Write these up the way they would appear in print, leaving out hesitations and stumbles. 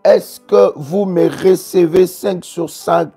est-ce que vous me recevez 5 sur 5?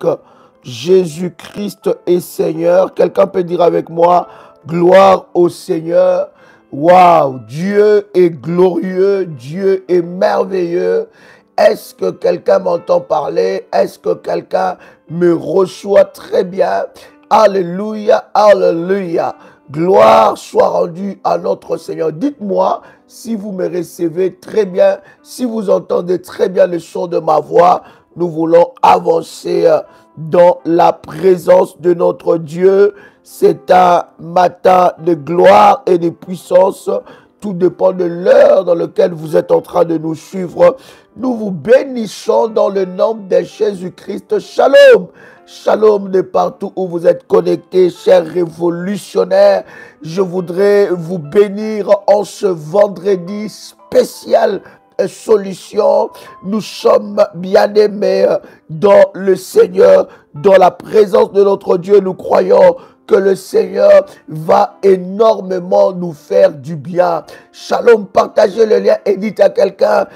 Jésus-Christ est Seigneur. Quelqu'un peut dire avec moi, gloire au Seigneur. Waouh, Dieu est glorieux, Dieu est merveilleux. Est-ce que quelqu'un m'entend parler? Est-ce que quelqu'un me reçoit très bien? Alléluia, alléluia. Gloire soit rendue à notre Seigneur. Dites-moi si vous me recevez très bien, si vous entendez très bien le son de ma voix. Nous voulons avancer dans la présence de notre Dieu. C'est un matin de gloire et de puissance. Tout dépend de l'heure dans laquelle vous êtes en train de nous suivre. Nous vous bénissons dans le nom de Jésus-Christ. Shalom. Shalom de partout où vous êtes connectés, chers révolutionnaires. Je voudrais vous bénir en ce vendredi spécial solution. Nous sommes bien-aimés dans le Seigneur, dans la présence de notre Dieu. Nous croyons que le Seigneur va énormément nous faire du bien. Shalom, partagez le lien et dites à quelqu'un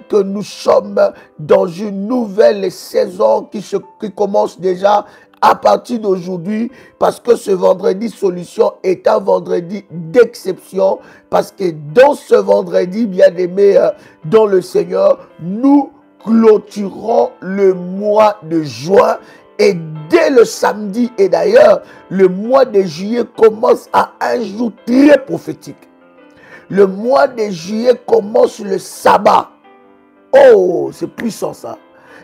que nous sommes dans une nouvelle saison qui commence déjà à partir d'aujourd'hui, parce que ce vendredi solution est un vendredi d'exception, parce que dans ce vendredi, bien-aimé dans le Seigneur, nous clôturons le mois de juin. Et dès le samedi, et d'ailleurs, le mois de juillet commence à un jour très prophétique. Le mois de juillet commence le sabbat. Oh, c'est puissant ça.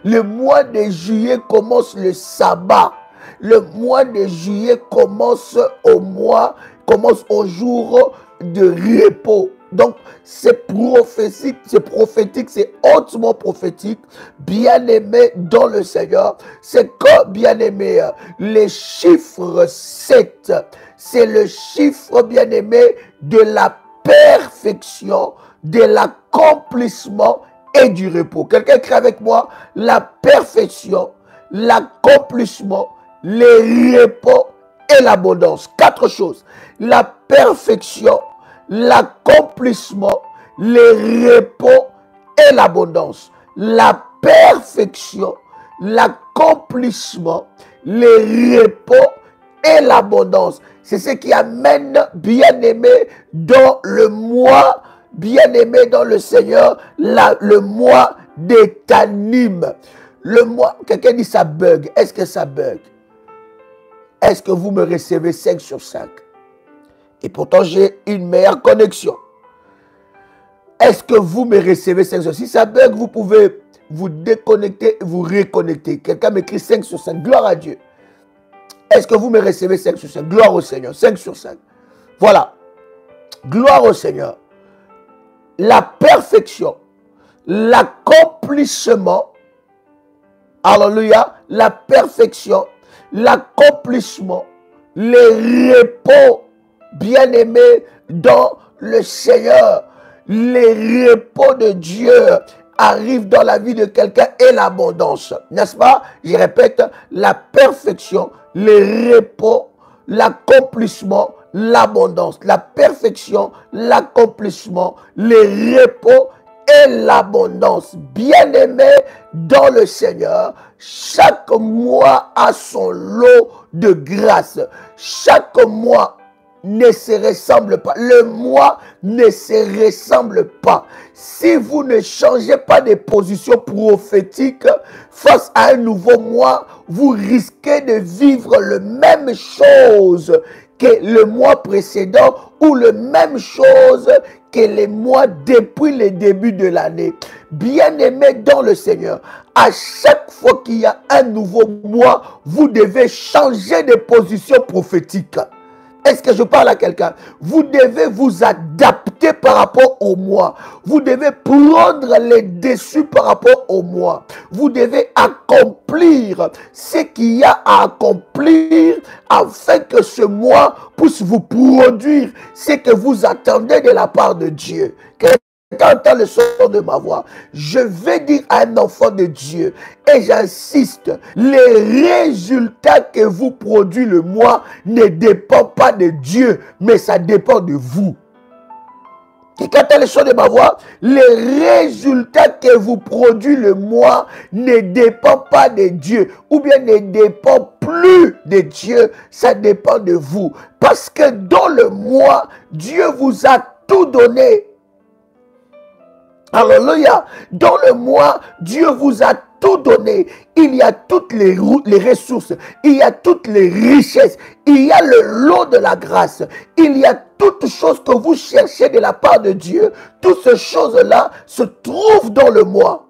Le mois de juillet commence le sabbat. Le mois de juillet commence au jour de repos. Donc, c'est prophétique, c'est hautement prophétique. Bien-aimé dans le Seigneur, c'est que, bien-aimé, les chiffres 7, c'est le chiffre, bien-aimé, de la perfection, de l'accomplissement et du repos. Quelqu'un écrit avec moi, la perfection, l'accomplissement, le repos et l'abondance. 4 choses. La perfection, l'accomplissement, le repos et l'abondance. La perfection, l'accomplissement, le repos et l'abondance. C'est ce qui amène, bien-aimé, dans le mois, bien-aimé dans le Seigneur, le mois des Tanim. Le mois, quelqu'un dit ça bug. Est-ce que ça bug? Est-ce que vous me recevez 5 sur 5? Et pourtant, j'ai une meilleure connexion. Est-ce que vous me recevez 5 sur 5? Si ça bug, vous pouvez vous déconnecter et vous reconnecter. Quelqu'un m'écrit 5 sur 5. Gloire à Dieu. Est-ce que vous me recevez 5 sur 5? Gloire au Seigneur. 5 sur 5. Voilà. Gloire au Seigneur. La perfection, l'accomplissement, alléluia, la perfection, l'accomplissement, le repos, bien-aimé dans le Seigneur, le repos de Dieu arrive dans la vie de quelqu'un et l'abondance, n'est-ce pas? Je répète, la perfection, le repos, l'accomplissement, l'abondance, la perfection, l'accomplissement, le repos et l'abondance. Bien-aimé dans le Seigneur, chaque mois a son lot de grâce. Chaque mois ne se ressemble pas. Le mois ne se ressemble pas. Si vous ne changez pas de position prophétique face à un nouveau mois, vous risquez de vivre la même chose que le mois précédent ou la même chose que les mois depuis le début de l'année. Bien-aimés dans le Seigneur, à chaque fois qu'il y a un nouveau mois, vous devez changer de position prophétique. Est-ce que je parle à quelqu'un? Vous devez vous adapter par rapport au mois. Vous devez prendre les dessus par rapport au mois. Vous devez accomplir ce qu'il y a à accomplir afin que ce mois puisse vous produire ce que vous attendez de la part de Dieu. Quand entend le son de ma voix, je vais dire à un enfant de Dieu, et j'insiste, les résultats que vous produit le mois ne dépendent pas de Dieu, mais ça dépend de vous. Et quand elle est de ma voix, les résultats que vous produit le mois ne dépendent pas de Dieu, ou bien ne dépendent plus de Dieu, ça dépend de vous. Parce que dans le mois, Dieu vous a tout donné. Alléluia. Dans le mois, Dieu vous a tout donné. Il y a toutes les ressources, il y a toutes les richesses, il y a le lot de la grâce, il y a toutes choses que vous cherchez de la part de Dieu. Toutes ces choses-là se trouvent dans le mois.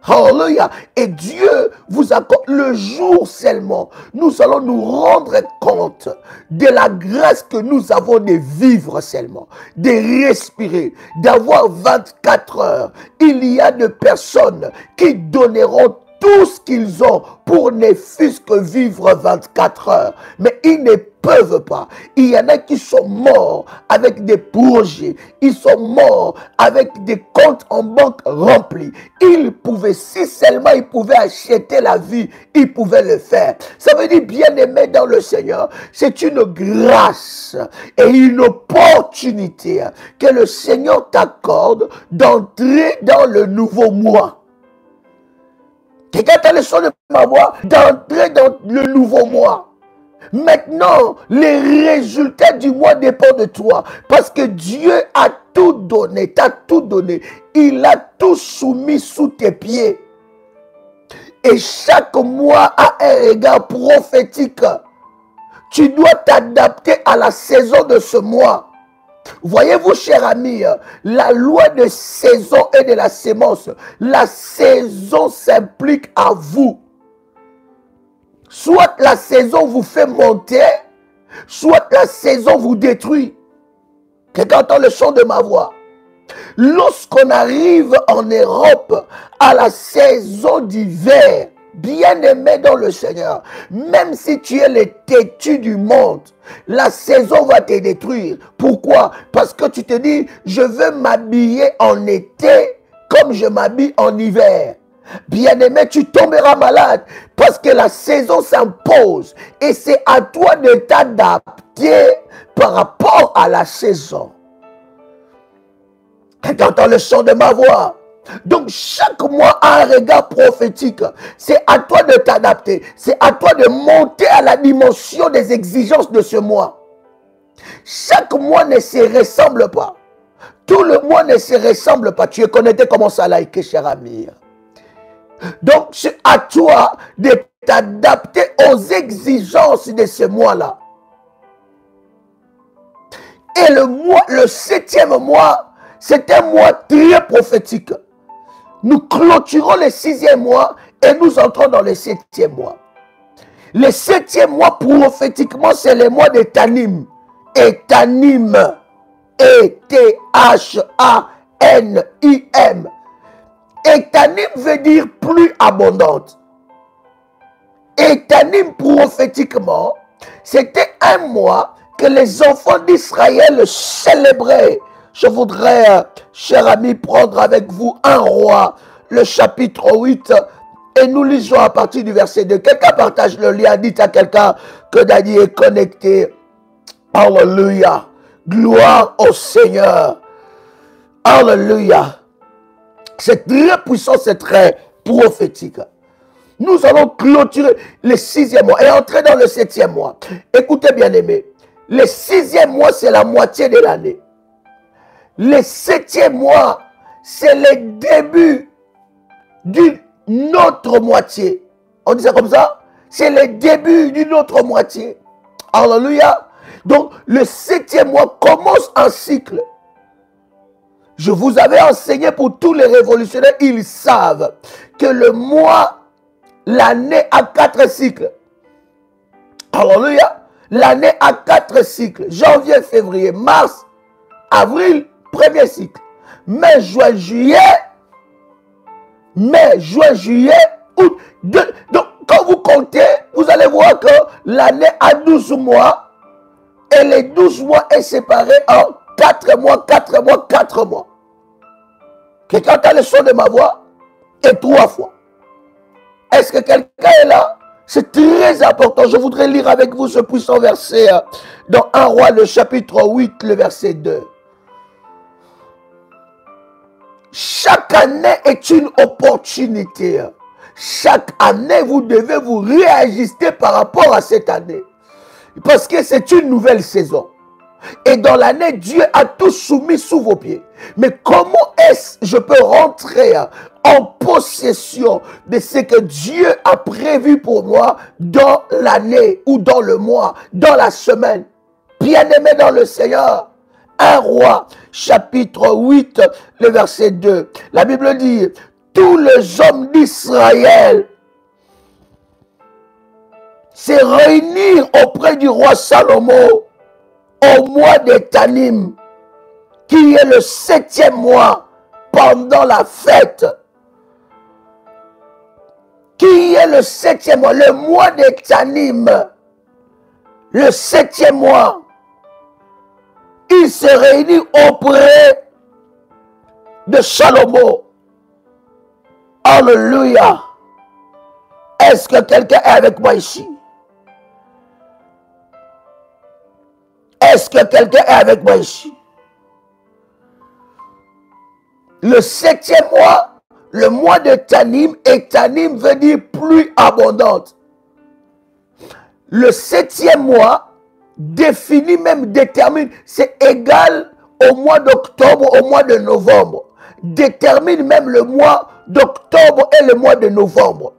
Alléluia. Et Dieu vous accorde le jour seulement. Nous allons nous rendre compte de la grâce que nous avons de vivre seulement, de respirer, d'avoir 24 heures. Il y a des personnes qui donneront tout ce qu'ils ont pour ne fût-ce que vivre 24 heures. Mais ils ne peuvent pas. Il y en a qui sont morts avec des projets. Ils sont morts avec des comptes en banque remplis. Ils pouvaient, si seulement ils pouvaient acheter la vie, ils pouvaient le faire. Ça veut dire, bien-aimé dans le Seigneur, c'est une grâce et une opportunité que le Seigneur t'accorde d'entrer dans le nouveau mois. Quelqu'un a le son de ma voix, d'entrer dans le nouveau mois. Maintenant, les résultats du mois dépendent de toi. Parce que Dieu a tout donné, t'a tout donné. Il a tout soumis sous tes pieds. Et chaque mois a un regard prophétique. Tu dois t'adapter à la saison de ce mois. Voyez-vous, cher ami, la loi de saison et de la sémence. La saison s'implique à vous. Soit la saison vous fait monter, soit la saison vous détruit. Quelqu'un entend le chant de ma voix. Lorsqu'on arrive en Europe à la saison d'hiver, bien-aimé dans le Seigneur, même si tu es le têtu du monde, la saison va te détruire. Pourquoi? Parce que tu te dis, je veux m'habiller en été comme je m'habille en hiver. Bien-aimé, tu tomberas malade parce que la saison s'impose et c'est à toi de t'adapter par rapport à la saison. Tu entends le chant de ma voix. Donc chaque mois a un regard prophétique. C'est à toi de t'adapter. C'est à toi de monter à la dimension des exigences de ce mois. Chaque mois ne se ressemble pas. Tout le mois ne se ressemble pas. Tu es connecté comment ça l'a été, cher ami. Donc c'est à toi de t'adapter aux exigences de ce mois-là. Et le 7e mois, c'est un mois très prophétique. Nous clôturons le 6e mois et nous entrons dans le 7e mois. Le 7e mois, prophétiquement, c'est le mois de Tanim. Et Tanim, E-T-H-A-N-I-M. Et Tanim veut dire plus abondante. Et Tanim, prophétiquement, c'était un mois que les enfants d'Israël célébraient. Je voudrais, cher ami, prendre avec vous un roi, le chapitre 8, et nous lisons à partir du verset 2. Quelqu'un partage le lien, dites à quelqu'un que Dadi est connecté. Alléluia. Gloire au Seigneur. Alléluia. C'est très puissant, c'est très prophétique. Nous allons clôturer le 6e mois et entrer dans le 7e mois. Écoutez bien aimé, le 6e mois c'est la moitié de l'année. Le 7e mois c'est le début d'une autre moitié. On dit ça comme ça? C'est le début d'une autre moitié. Alléluia. Donc le 7e mois commence un cycle. Je vous avais enseigné pour tous les révolutionnaires, ils savent que le mois, l'année a 4 cycles. Alléluia. L'année a 4 cycles. Janvier, février, mars, avril, premier cycle. Mai, juin, juillet, août. Donc, quand vous comptez, vous allez voir que l'année a 12 mois et les 12 mois est séparé en 4 mois, 4 mois, 4 mois. Quelqu'un a le son de ma voix et 3 fois. Est-ce que quelqu'un est là? C'est très important. Je voudrais lire avec vous ce puissant verset dans 1 Roi, le chapitre 8, le verset 2. chaque année est une opportunité. Chaque année, vous devez vous réajuster par rapport à cette année. Parce que c'est une nouvelle saison. Et dans l'année, Dieu a tout soumis sous vos pieds. Mais comment est-ce que je peux rentrer en possession de ce que Dieu a prévu pour moi dans l'année ou dans le mois, dans la semaine? Bien-aimé dans le Seigneur, 1 Roi, chapitre 8, le verset 2. La Bible dit, tous les hommes d'Israël se réunirent auprès du roi Salomon au mois de Tanim, qui est le 7e mois pendant la fête. Qui est le 7e mois, le mois de Tanim, le 7e mois. Il se réunit auprès de Salomon. Alléluia. Est-ce que quelqu'un est avec moi ici? Est-ce que quelqu'un est avec moi ici? Le 7e mois, le mois de Tanim, et Tanim veut dire pluie abondante. Le 7e mois définit, même détermine, c'est égal au mois d'octobre, au mois de novembre. Détermine même le mois d'octobre et le mois de novembre.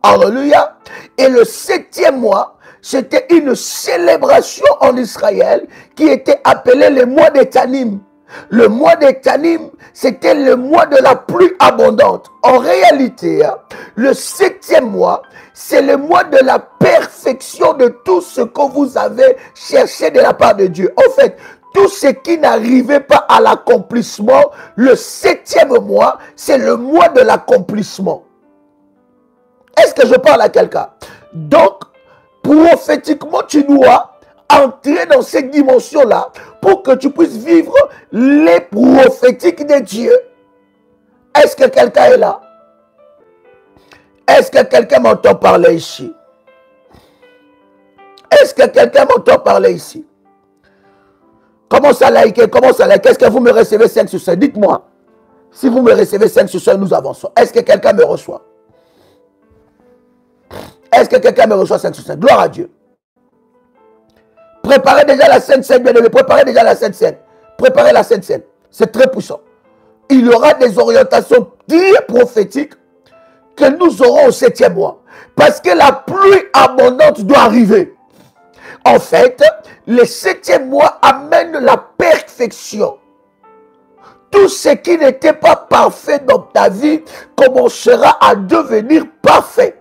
Alléluia. Et le 7e mois, c'était une célébration en Israël qui était appelée le mois de Tanim. Le mois de Tanim, c'était le mois de la pluie abondante. En réalité, le 7e mois, c'est le mois de la perfection de tout ce que vous avez cherché de la part de Dieu. En fait, tout ce qui n'arrivait pas à l'accomplissement, le 7e mois, c'est le mois de l'accomplissement. Est-ce que je parle à quelqu'un? Donc, prophétiquement, tu dois entrer dans cette dimension-là pour que tu puisses vivre les prophétiques de Dieu. Est-ce que quelqu'un est là? Est-ce que quelqu'un m'entend parler ici? Est-ce que quelqu'un m'entend parler ici? Commence à liker, commence à liker. Est-ce que vous me recevez 5 sur 5? Dites-moi. Si vous me recevez 5 sur 5, nous avançons. Est-ce que quelqu'un me reçoit? Est-ce que quelqu'un me reçoit 5 sur 5? Gloire à Dieu. Préparez déjà la Sainte Seine, bien-aimé. Préparez déjà la Sainte Seine. Préparez la Sainte Seine. C'est très puissant. Il y aura des orientations très prophétiques que nous aurons au 7e mois. Parce que la pluie abondante doit arriver. En fait, le 7e mois amène la perfection. Tout ce qui n'était pas parfait dans ta vie commencera à devenir parfait.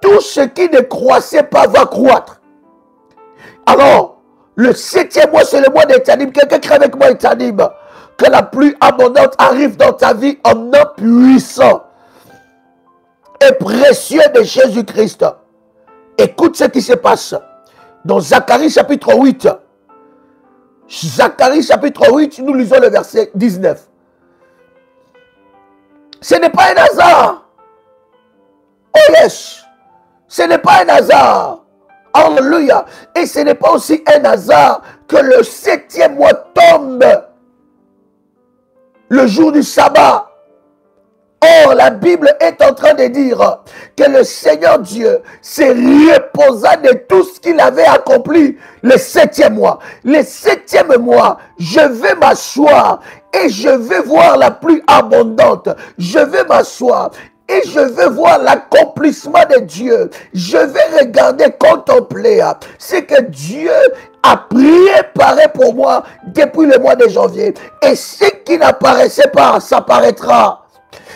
Tout ce qui ne croissait pas va croître. Alors, le 7e mois, c'est le mois d'Etanim. Quelqu'un crée avec moi Etanim. Que la pluie abondante arrive dans ta vie en nom puissant et précieux de Jésus-Christ. Écoute ce qui se passe dans Zacharie chapitre 8. Zacharie chapitre 8, nous lisons le verset 19. Ce n'est pas un hasard. Oh yes. Ce n'est pas un hasard. Alléluia. Et ce n'est pas aussi un hasard que le 7e mois tombe le jour du sabbat. Or, la Bible est en train de dire que le Seigneur Dieu s'est reposa de tout ce qu'il avait accompli le 7e mois. Le 7e mois, je vais m'asseoir et je vais voir la pluie abondante. Je vais m'asseoir et je vais voir l'accomplissement de Dieu. Je vais regarder, contempler ce que Dieu a préparé pour moi depuis le mois de janvier. Et ce qui n'apparaissait pas, ça paraîtra.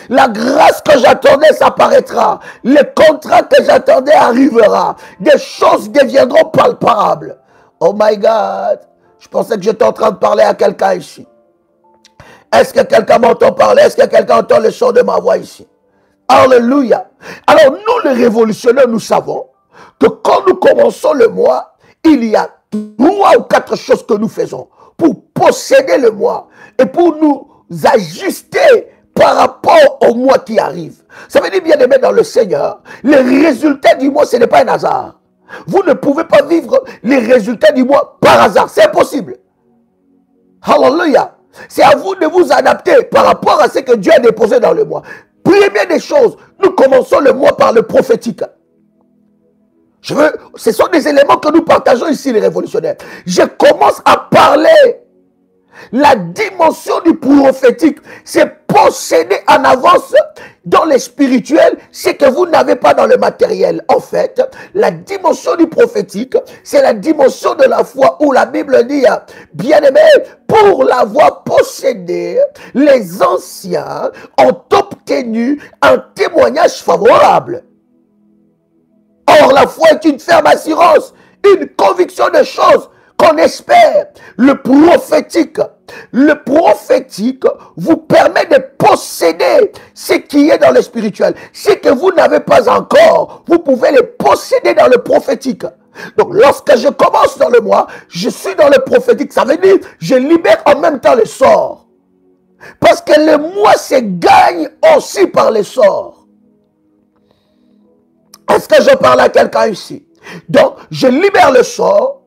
La grâce que j'attendais, ça paraîtra. Le contrat que j'attendais arrivera. Des choses deviendront palpables. Oh my God. Je pensais que j'étais en train de parler à quelqu'un ici. Est-ce que quelqu'un m'entend parler? Est-ce que quelqu'un entend le son de ma voix ici? Alléluia. Alors nous les révolutionnaires, nous savons que quand nous commençons le mois, il y a 3 ou 4 choses que nous faisons pour posséder le mois et pour nous ajuster par rapport au mois qui arrive. Ça veut dire, bien aimé dans le Seigneur, les résultats du mois, ce n'est pas un hasard. Vous ne pouvez pas vivre les résultats du mois par hasard. C'est impossible. Alléluia. C'est à vous de vous adapter par rapport à ce que Dieu a déposé dans le mois. Première des choses, nous commençons le mois par le prophétique. Ce sont des éléments que nous partageons ici, les révolutionnaires. Je commence à parler. La dimension du prophétique, c'est posséder en avance dans les spirituels ce que vous n'avez pas dans le matériel. En fait, la dimension du prophétique, c'est la dimension de la foi où la Bible dit, bien-aimé, pour l'avoir possédé, les anciens ont obtenu un témoignage favorable. Or, la foi est une ferme assurance, une conviction de choses qu'on espère. Le prophétique vous permet de posséder ce qui est dans le spirituel. Ce que vous n'avez pas encore, vous pouvez le posséder dans le prophétique. Donc, lorsque je commence dans le mois, je suis dans le prophétique. Ça veut dire, je libère en même temps les sorts. Parce que le mois se gagne aussi par les sorts. Est-ce que je parle à quelqu'un ici? Donc, je libère le sort.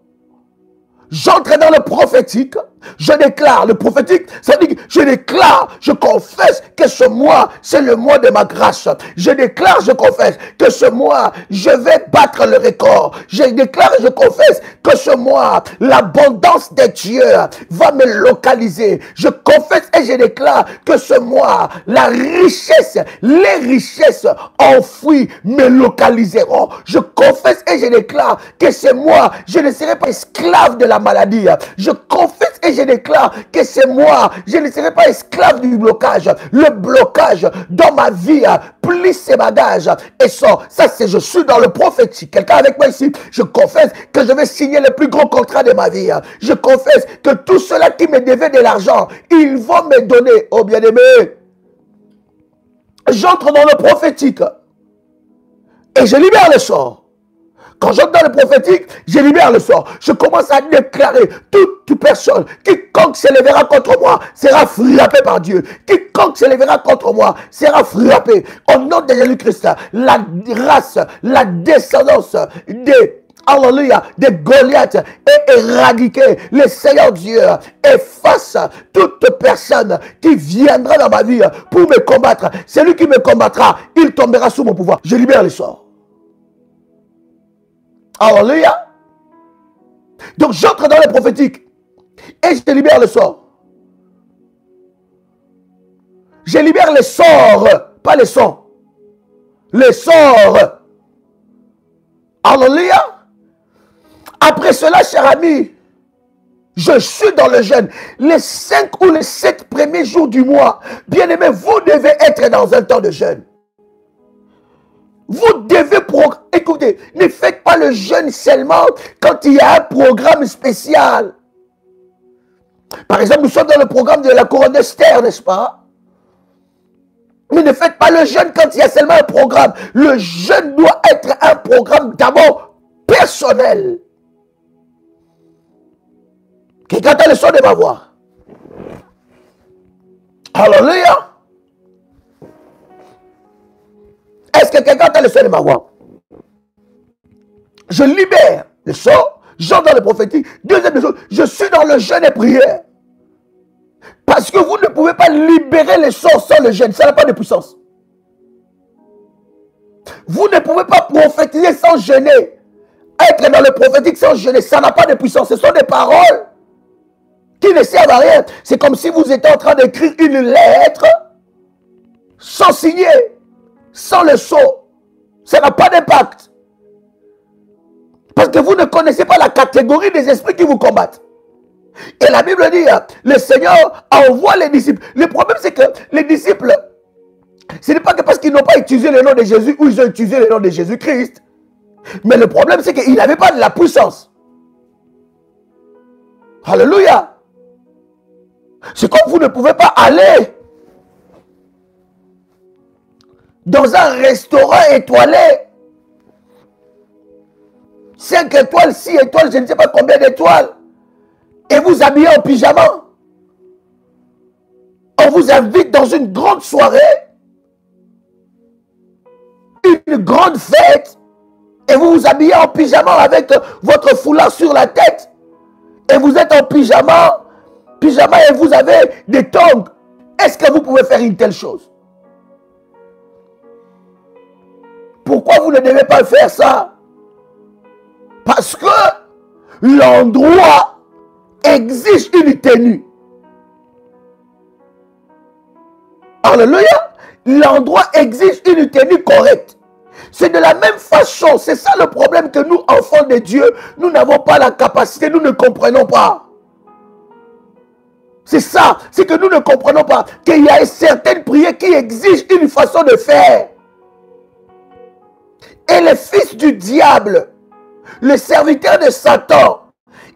J'entre dans le prophétique, je déclare, le prophétique, ça dit que je déclare, je confesse que ce mois, c'est le mois de ma grâce. Je déclare, je confesse que ce mois, je vais battre le record. Je déclare, je confesse que ce mois, l'abondance de Dieu va me localiser. Je confesse et je déclare que ce mois, la richesse, les richesses enfouies me localiseront. Je confesse et je déclare que ce mois, je ne serai pas esclave de la maladie. Je confesse et je déclare que c'est moi, je ne serai pas esclave du blocage. Le blocage dans ma vie, plie ses bagages et sort. Ça, c'est je suis dans le prophétique. Quelqu'un avec moi ici, je confesse que je vais signer le plus gros contrat de ma vie. Je confesse que tous ceux-là qui me devaient de l'argent, ils vont me donner. Oh bien-aimé, j'entre dans le prophétique et je libère le sort. Quand j'entre dans le prophétique, je libère le sort. Je commence à déclarer toute personne, quiconque se lèvera contre moi, sera frappé par Dieu. Quiconque se lèvera contre moi, sera frappé. Au nom de Jésus-Christ, la race, la descendance Alléluia, de Goliath est éradiqué. Le Seigneur Dieu efface toute personne qui viendra dans ma vie pour me combattre. Celui qui me combattra, il tombera sous mon pouvoir. Je libère le sort. Alléluia. Donc j'entre dans le prophétique et je libère le sort. Je libère les sorts, pas les sons. Les sorts. Alléluia. Après cela, cher ami, je suis dans le jeûne. Les 5 ou les 7 premiers jours du mois, bien aimé, vous devez être dans un temps de jeûne. Vous devez, écoutez, ne faites pas le jeûne seulement quand il y a un programme spécial. Par exemple, nous sommes dans le programme de la couronne d'Esther, n'est-ce pas? Mais ne faites pas le jeûne quand il y a seulement un programme. Le jeûne doit être un programme d'abord personnel. Quelqu'un a le son de ma voix. Alléluia. Est-ce que quelqu'un a le son de ma voix? Je libère le sort, j'entre dans le prophétique. Deuxième chose, je suis dans le jeûne et prière. Parce que vous ne pouvez pas libérer les sorts sans le jeûne. Ça n'a pas de puissance. Vous ne pouvez pas prophétiser sans jeûner. Être dans le prophétique sans jeûner, ça n'a pas de puissance. Ce sont des paroles qui ne servent à rien. C'est comme si vous étiez en train d'écrire une lettre sans signer, sans le sceau. Ça n'a pas d'impact. Parce que vous ne connaissez pas la catégorie des esprits qui vous combattent. Et la Bible dit, le Seigneur envoie les disciples. Le problème, c'est que les disciples, ce n'est pas que parce qu'ils n'ont pas utilisé le nom de Jésus ou ils ont utilisé le nom de Jésus-Christ. Mais le problème, c'est qu'ils n'avaient pas de la puissance. Alléluia. C'est comme vous ne pouvez pas aller dans un restaurant étoilé. 5 étoiles, 6 étoiles, je ne sais pas combien d'étoiles. Et vous habillez en pyjama. On vous invite dans une grande soirée. Une grande fête. Et vous vous habillez en pyjama avec votre foulard sur la tête. Et vous êtes en pyjama. pyjama et vous avez des tongs. Est-ce que vous pouvez faire une telle chose? Pourquoi vous ne devez pas faire ça? Parce que l'endroit exige une tenue. Alléluia. L'endroit exige une tenue correcte. C'est de la même façon. C'est ça le problème, que nous, enfants de Dieu, nous n'avons pas la capacité, nous ne comprenons pas. C'est ça, c'est que nous ne comprenons pas qu'il y a certaines prières qui exigent une façon de faire. Et les fils du diable, les serviteurs de Satan,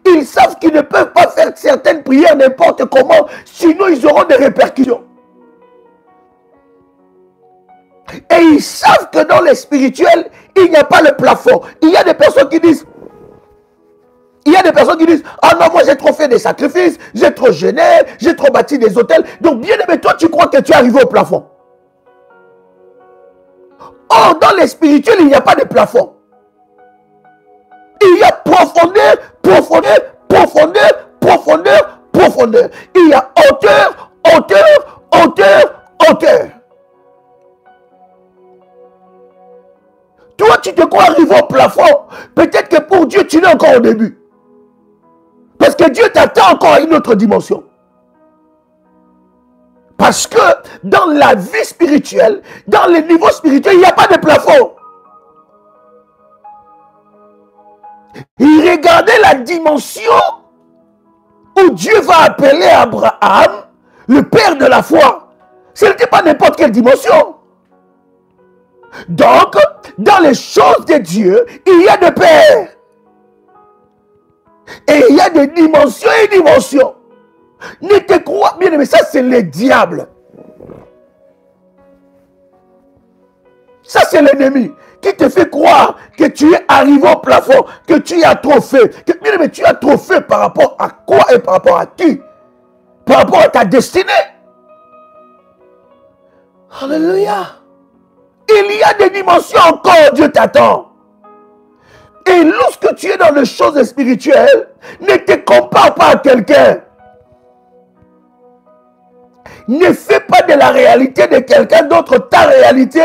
ils savent qu'ils ne peuvent pas faire certaines prières n'importe comment, sinon ils auront des répercussions. Et ils savent que dans les spirituels, il n'y a pas le plafond. Il y a des personnes qui disent, ah non, moi j'ai trop fait des sacrifices, j'ai trop jeûné, j'ai trop bâti des hôtels. Donc bien aimé, toi tu crois que tu es arrivé au plafond. Or, dans les spirituels, il n'y a pas de plafond. Il y a profondeur, profondeur, profondeur, profondeur, profondeur. Il y a hauteur, hauteur, hauteur, hauteur. Toi, tu te crois arriver au plafond. Peut-être que pour Dieu, tu n'es encore au début. Parce que Dieu t'attend encore à une autre dimension. Parce que dans la vie spirituelle, dans les niveaux spirituels, il n'y a pas de plafond. Il regardait la dimension où Dieu va appeler Abraham le père de la foi. Ce n'était pas n'importe quelle dimension. Donc, dans les choses de Dieu, il y a des pères. Et il y a des dimensions et dimensions. Ne te crois bien, mais ça c'est le diable. Ça c'est l'ennemi qui te fait croire que tu es arrivé au plafond, que tu as trop fait. Bien aimé, tu as trop fait par rapport à quoi et par rapport à qui? Par rapport à ta destinée. Alléluia. Il y a des dimensions encore, Dieu t'attend. Et lorsque tu es dans les choses spirituelles, ne te compare pas à quelqu'un. Ne fais pas de la réalité de quelqu'un d'autre ta réalité.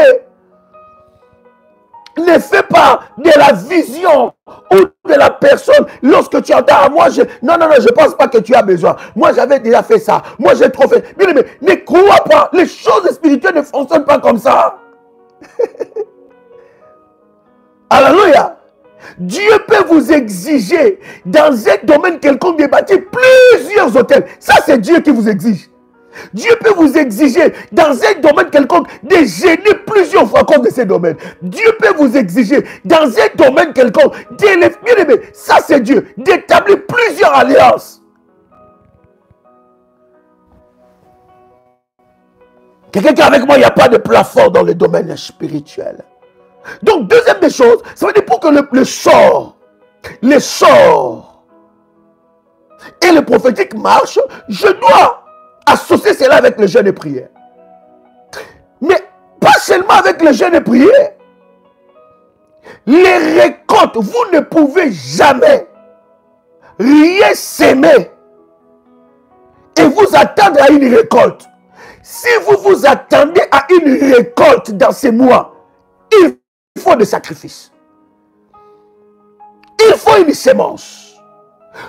Ne fais pas de la vision ou de la personne lorsque tu entends à moi, non, je ne pense pas que tu as besoin. Moi, j'avais déjà fait ça. Moi, j'ai trop fait. Bien aimé, ne crois pas. Les choses spirituelles ne fonctionnent pas comme ça. Alléluia. Dieu peut vous exiger dans un domaine quelconque de bâtir plusieurs hôtels. Ça, c'est Dieu qui vous exige. Dieu peut vous exiger dans un domaine quelconque de gêner plusieurs fois à cause de ces domaines. Dieu peut vous exiger dans un domaine quelconque d'élever, bien aimé, ça c'est Dieu, d'établir plusieurs alliances. Quelqu'un qui est avec moi, il n'y a pas de plafond dans le domaine spirituel. Donc, deuxième des choses, ça veut dire pour que le sort et le prophétique marchent, je dois associer cela avec le jeûne et prière. Mais pas seulement avec le jeûne et prière. Les récoltes, vous ne pouvez jamais rien s'aimer et vous attendre à une récolte. Si vous vous attendez à une récolte dans ces mois, il faut des sacrifices. Il faut une sémence.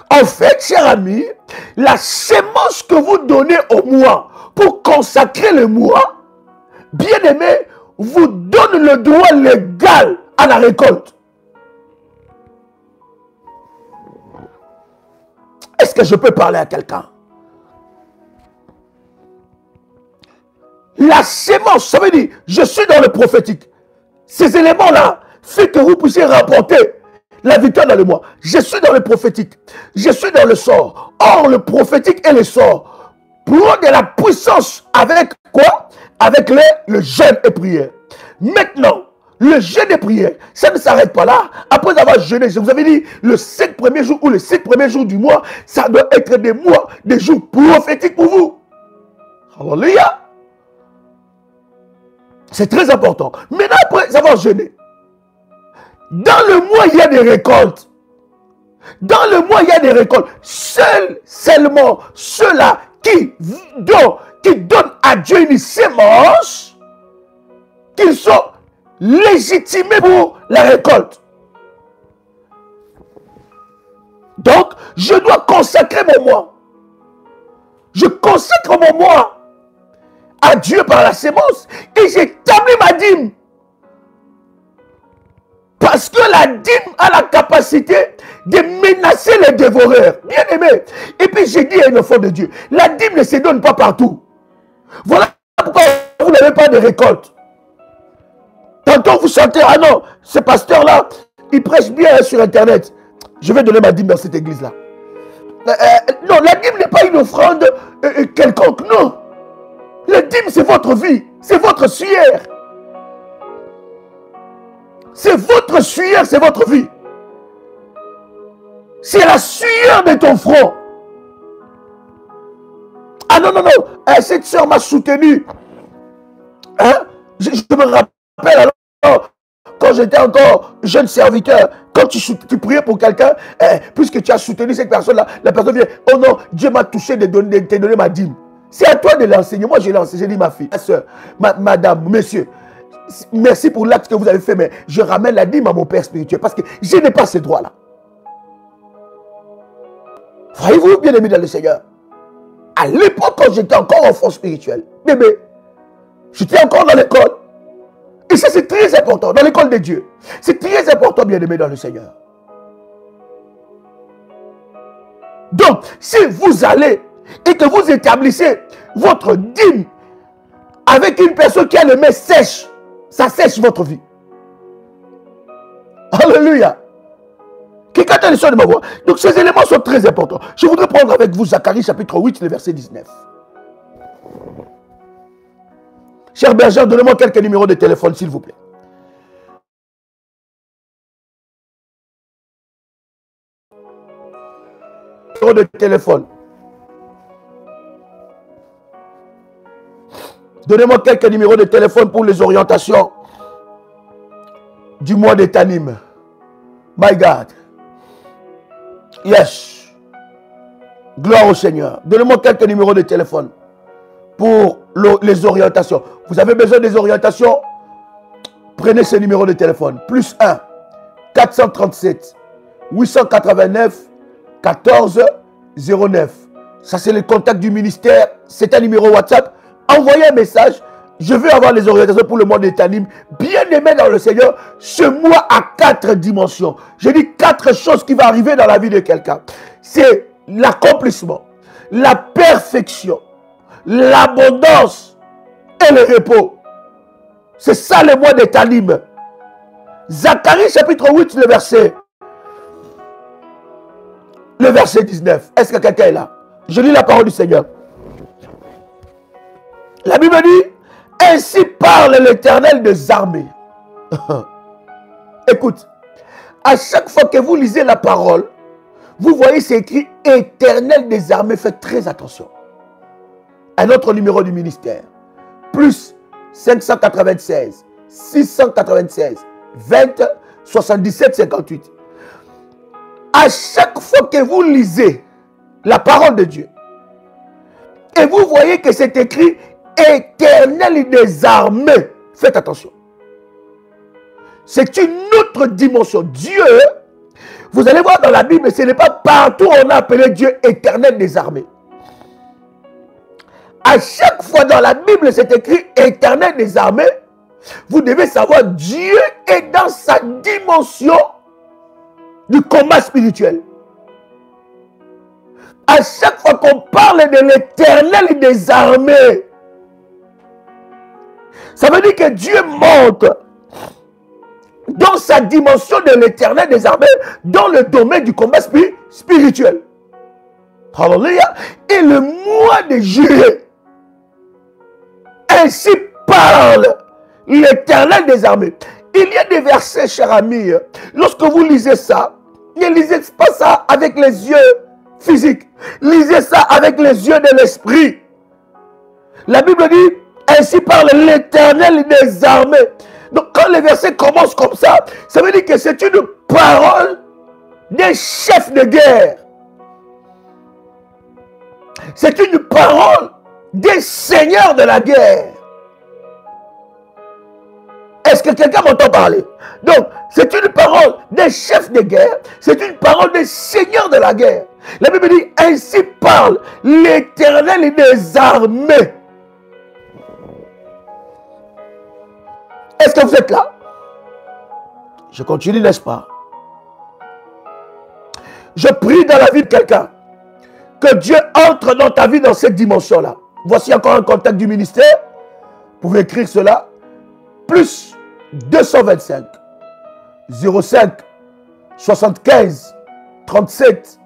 En fait, cher ami, la sémence que vous donnez au mois pour consacrer le mois, bien aimé, vous donne le droit légal à la récolte. Est-ce que je peux parler à quelqu'un? La sémence, ça veut dire, je suis dans le prophétique. Ces éléments-là font que vous puissiez remporter la victoire dans le mois. Je suis dans le prophétique. Je suis dans le sort. Or, le prophétique et le sort prend de la puissance avec quoi? Avec le jeûne et prière. Maintenant, le jeûne et prière, ça ne s'arrête pas là. Après avoir jeûné, je vous avais dit, le 7 premiers jours ou les 7 premiers jours du mois, ça doit être des mois, des jours prophétiques pour vous. Alléluia. C'est très important. Maintenant, après avoir jeûné, dans le mois, il y a des récoltes. Dans le mois, il y a des récoltes. Seulement ceux-là qui donnent à Dieu une sémence, qu'ils sont légitimés pour la récolte. Donc, je dois consacrer mon mois. Je consacre mon mois à Dieu par la sémence et j'établis ma dîme. Parce que la dîme a la capacité de menacer les dévoreurs. Bien aimé. Et puis j'ai dit à un enfant de Dieu, la dîme ne se donne pas partout. Voilà pourquoi vous n'avez pas de récolte. Tantôt vous sentez, ah non, ce pasteur-là, il prêche bien sur Internet. Je vais donner ma dîme dans cette église-là. Non, la dîme n'est pas une offrande quelconque, non. La dîme, c'est votre vie, c'est votre sueur. C'est votre sueur, c'est votre vie. C'est la sueur de ton front. Ah non, non, non, cette soeur m'a soutenu. Hein? Je me rappelle alors, quand j'étais encore jeune serviteur, quand tu priais pour quelqu'un, puisque tu as soutenu cette personne-là, la personne vient, oh non, Dieu m'a touché de te donner ma dîme. C'est à toi de l'enseigner. Moi, je l'ai enseigné, j'ai dit ma fille, ma soeur, madame, monsieur, merci pour l'acte que vous avez fait, mais je ramène la dîme à mon père spirituel parce que je n'ai pas ce droit-là. Voyez-vous, bien aimé dans le Seigneur, à l'époque, quand j'étais encore enfant spirituel, bébé, j'étais encore dans l'école. Et ça, c'est très important, dans l'école de Dieu. C'est très important, bien aimé dans le Seigneur. Donc, si vous allez et que vous établissez votre dîme avec une personne qui a les mains sèches, ça sèche votre vie. Alléluia. Quelqu'un a le son de ma voix. Donc ces éléments sont très importants. Je voudrais prendre avec vous Zacharie chapitre 8, le verset 19. Cher berger, donnez-moi quelques numéros de téléphone, s'il vous plaît. Numéro de téléphone. Donnez-moi quelques numéros de téléphone pour les orientations du mois d'Etanim. My God. Yes. Gloire au Seigneur. Donnez-moi quelques numéros de téléphone pour les orientations. Vous avez besoin des orientations? Prenez ce numéro de téléphone. Plus 1 437 889 14 09. Ça, c'est le contact du ministère. C'est un numéro WhatsApp. Envoyez un message. Je veux avoir les orientations pour le mois d'Etanim. Bien aimé dans le Seigneur, ce mois a 4 dimensions. Je dis 4 choses qui vont arriver dans la vie de quelqu'un. C'est l'accomplissement, la perfection, l'abondance et le repos. C'est ça le mois d'Etanim. Zacharie chapitre 8, le verset 19. Est-ce que quelqu'un est là? Je lis la parole du Seigneur. La Bible dit, ainsi parle l'Éternel des armées. Écoute, à chaque fois que vous lisez la parole, vous voyez c'est écrit Éternel des armées. Faites très attention. Un autre numéro du ministère. Plus 596 696 20 77 58. À chaque fois que vous lisez la parole de Dieu et vous voyez que c'est écrit Éternel des armées, faites attention. C'est une autre dimension. Dieu, vous allez voir dans la Bible, ce n'est pas partout où on a appelé Dieu Éternel des armées. À chaque fois dans la Bible, c'est écrit Éternel des armées. Vous devez savoir, Dieu est dans sa dimension du combat spirituel. À chaque fois qu'on parle de l'Éternel des armées, ça veut dire que Dieu monte dans sa dimension de l'Éternel des armées, dans le domaine du combat spirituel. Alléluia. Et le mois de juillet, ainsi parle l'Éternel des armées. Il y a des versets, cher ami, lorsque vous lisez ça, ne lisez pas ça avec les yeux physiques. Lisez ça avec les yeux de l'esprit. La Bible dit, ainsi parle l'Éternel des armées. Donc quand les versets commencent comme ça veut dire que c'est une parole des chefs de guerre. C'est une parole des seigneurs de la guerre. Est-ce que quelqu'un m'entend parler? Donc, c'est une parole des chefs de guerre, c'est une parole des seigneurs de la guerre. La Bible dit, ainsi parle l'Éternel des armées. Est-ce que vous êtes là? Je continue, n'est-ce pas? Je prie dans la vie de quelqu'un que Dieu entre dans ta vie dans cette dimension-là. Voici encore un contact du ministère. Vous pouvez écrire cela. Plus 225 05 75 37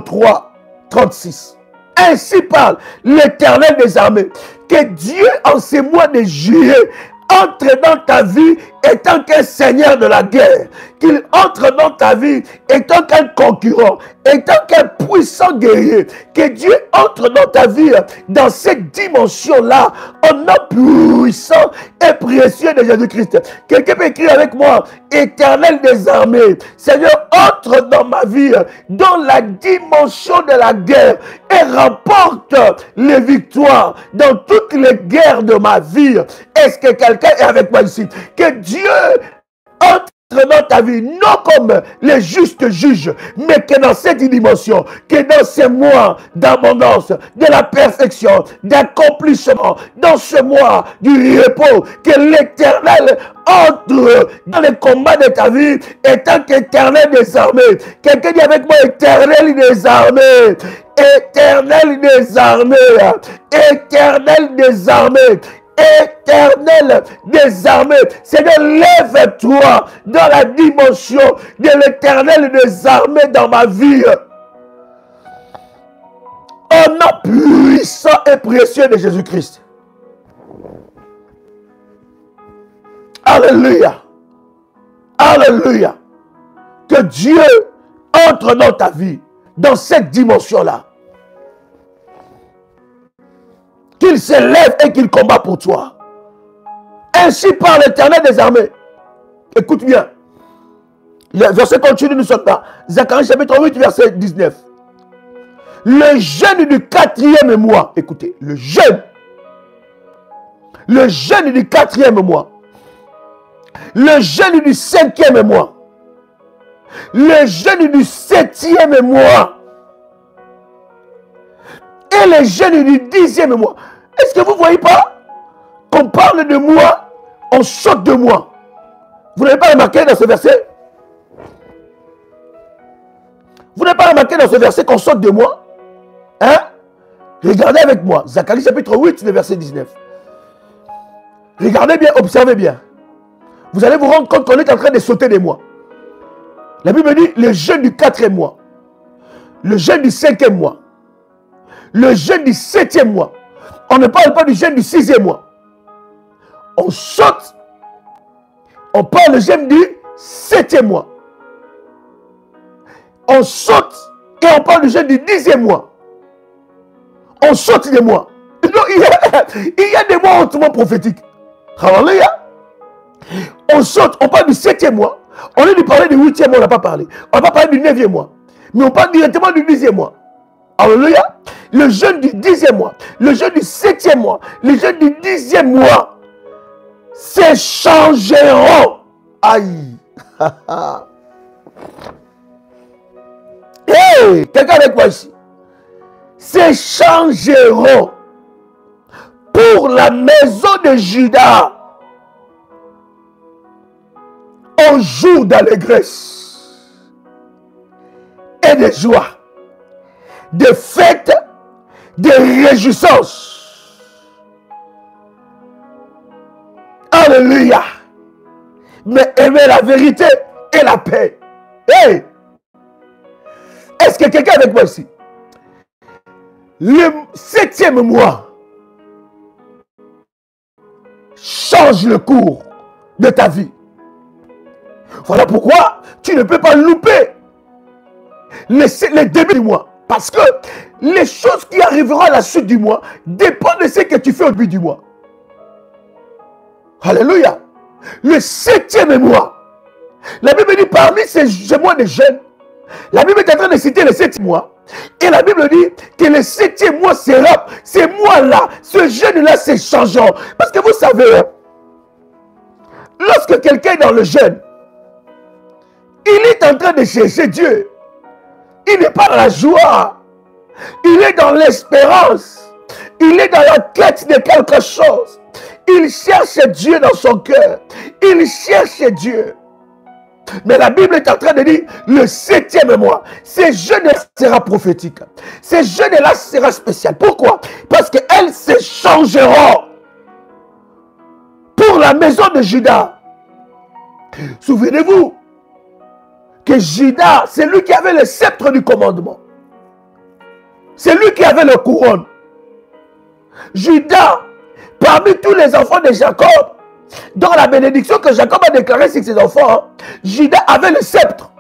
03 36. Ainsi parle l'Éternel des armées. Que Dieu en ces mois de juillet entre dans ta vie étant qu'un seigneur de la guerre, qu'il entre dans ta vie étant qu'un concurrent, étant qu'un puissant guerrier, que Dieu entre dans ta vie dans cette dimension-là, en nom puissant et précieux de Jésus-Christ. Quelqu'un peut écrire avec moi, Éternel des armées, Seigneur, entre dans ma vie, dans la dimension de la guerre et remporte les victoires dans toutes les guerres de ma vie. Est-ce que quelqu'un est avec moi ici? Que Dieu entre dans ta vie, non comme les justes juges, mais que dans cette dimension, que dans ces mois d'abondance, de la perfection, d'accomplissement, dans ce mois du repos, que l'Éternel entre dans les combats de ta vie, étant qu'Éternel des armées. Quelqu'un dit avec moi, Éternel des armées, Éternel des armées, Éternel des armées. Éternel des armées, Seigneur, lève-toi dans la dimension de l'Éternel des armées dans ma vie. Au nom puissant et précieux de Jésus-Christ. Alléluia. Alléluia. Que Dieu entre dans ta vie, dans cette dimension-là. Qu'il se lève et qu'il combat pour toi. Ainsi par l'Éternel des armées. Écoute bien. Le verset continue, nous sommes dans Zacharie chapitre 8, verset 19. Le jeûne du 4e mois. Écoutez, le jeûne. Le jeûne du 4e mois. Le jeûne du 5e mois. Le jeûne du 7e mois. Et le jeûne du 10e mois. Est-ce que vous ne voyez pas qu'on parle de moi, on saute de moi? Vous n'avez pas remarqué dans ce verset? Vous n'avez pas remarqué dans ce verset qu'on saute de moi? Hein? Regardez avec moi. Zacharie chapitre 8, le verset 19. Regardez bien, observez bien. Vous allez vous rendre compte qu'on est en train de sauter de moi. La Bible dit le jeûne du 4e mois. Le jeûne du 5e mois. Le jeûne du 7e mois. On ne parle pas du jeûne du 6e mois. On saute. On parle du jeûne du 7e mois. On saute et on parle du jeûne du 10e mois. On saute des mois. Donc, il y a des mois hautement prophétiques. Alléluia. On saute, on parle du 7e mois. On a dû parler du 8e mois, on n'a pas parlé. On n'a pas parlé du 9e mois. Mais on parle directement du 10e mois. Alléluia. Le jeûne du 10e mois, le jeûne du 7e mois, le jeûne du 10e mois s'échangeront. Aïe. Hey, quelqu'un avec moi ici. S'échangeront pour la maison de Juda au jour d'allégresse et de joie, de fêtes, de réjouissance. Alléluia. Mais aimer la vérité et la paix. Hey! Est-ce que quelqu'un avec moi ici? Le 7e mois change le cours de ta vie. Voilà pourquoi tu ne peux pas louper le début du mois. Parce que les choses qui arriveront à la suite du mois dépendent de ce que tu fais au début du mois. Alléluia. Le 7e mois. La Bible dit parmi ces mois de jeûne, La Bible est en train de citer le 7e mois. Et la Bible dit que le 7e mois sera, ces mois-là, ce jeûne-là, c'est changeant. Parce que vous savez, lorsque quelqu'un est dans le jeûne, il est en train de chercher Dieu. Il n'est pas dans la joie. Il est dans l'espérance. Il est dans la quête de quelque chose. Il cherche Dieu dans son cœur. Il cherche Dieu. Mais la Bible est en train de dire, le 7e mois, ce jeûne sera prophétique. Ce jeûne-là sera spécial. Pourquoi? Parce qu'elles se changeront pour la maison de Judas. Souvenez-vous que Judas, c'est lui qui avait le sceptre du commandement. C'est lui qui avait le couronne. Judas, parmi tous les enfants de Jacob, dans la bénédiction que Jacob a déclarée sur ses enfants, Judas avait le sceptre.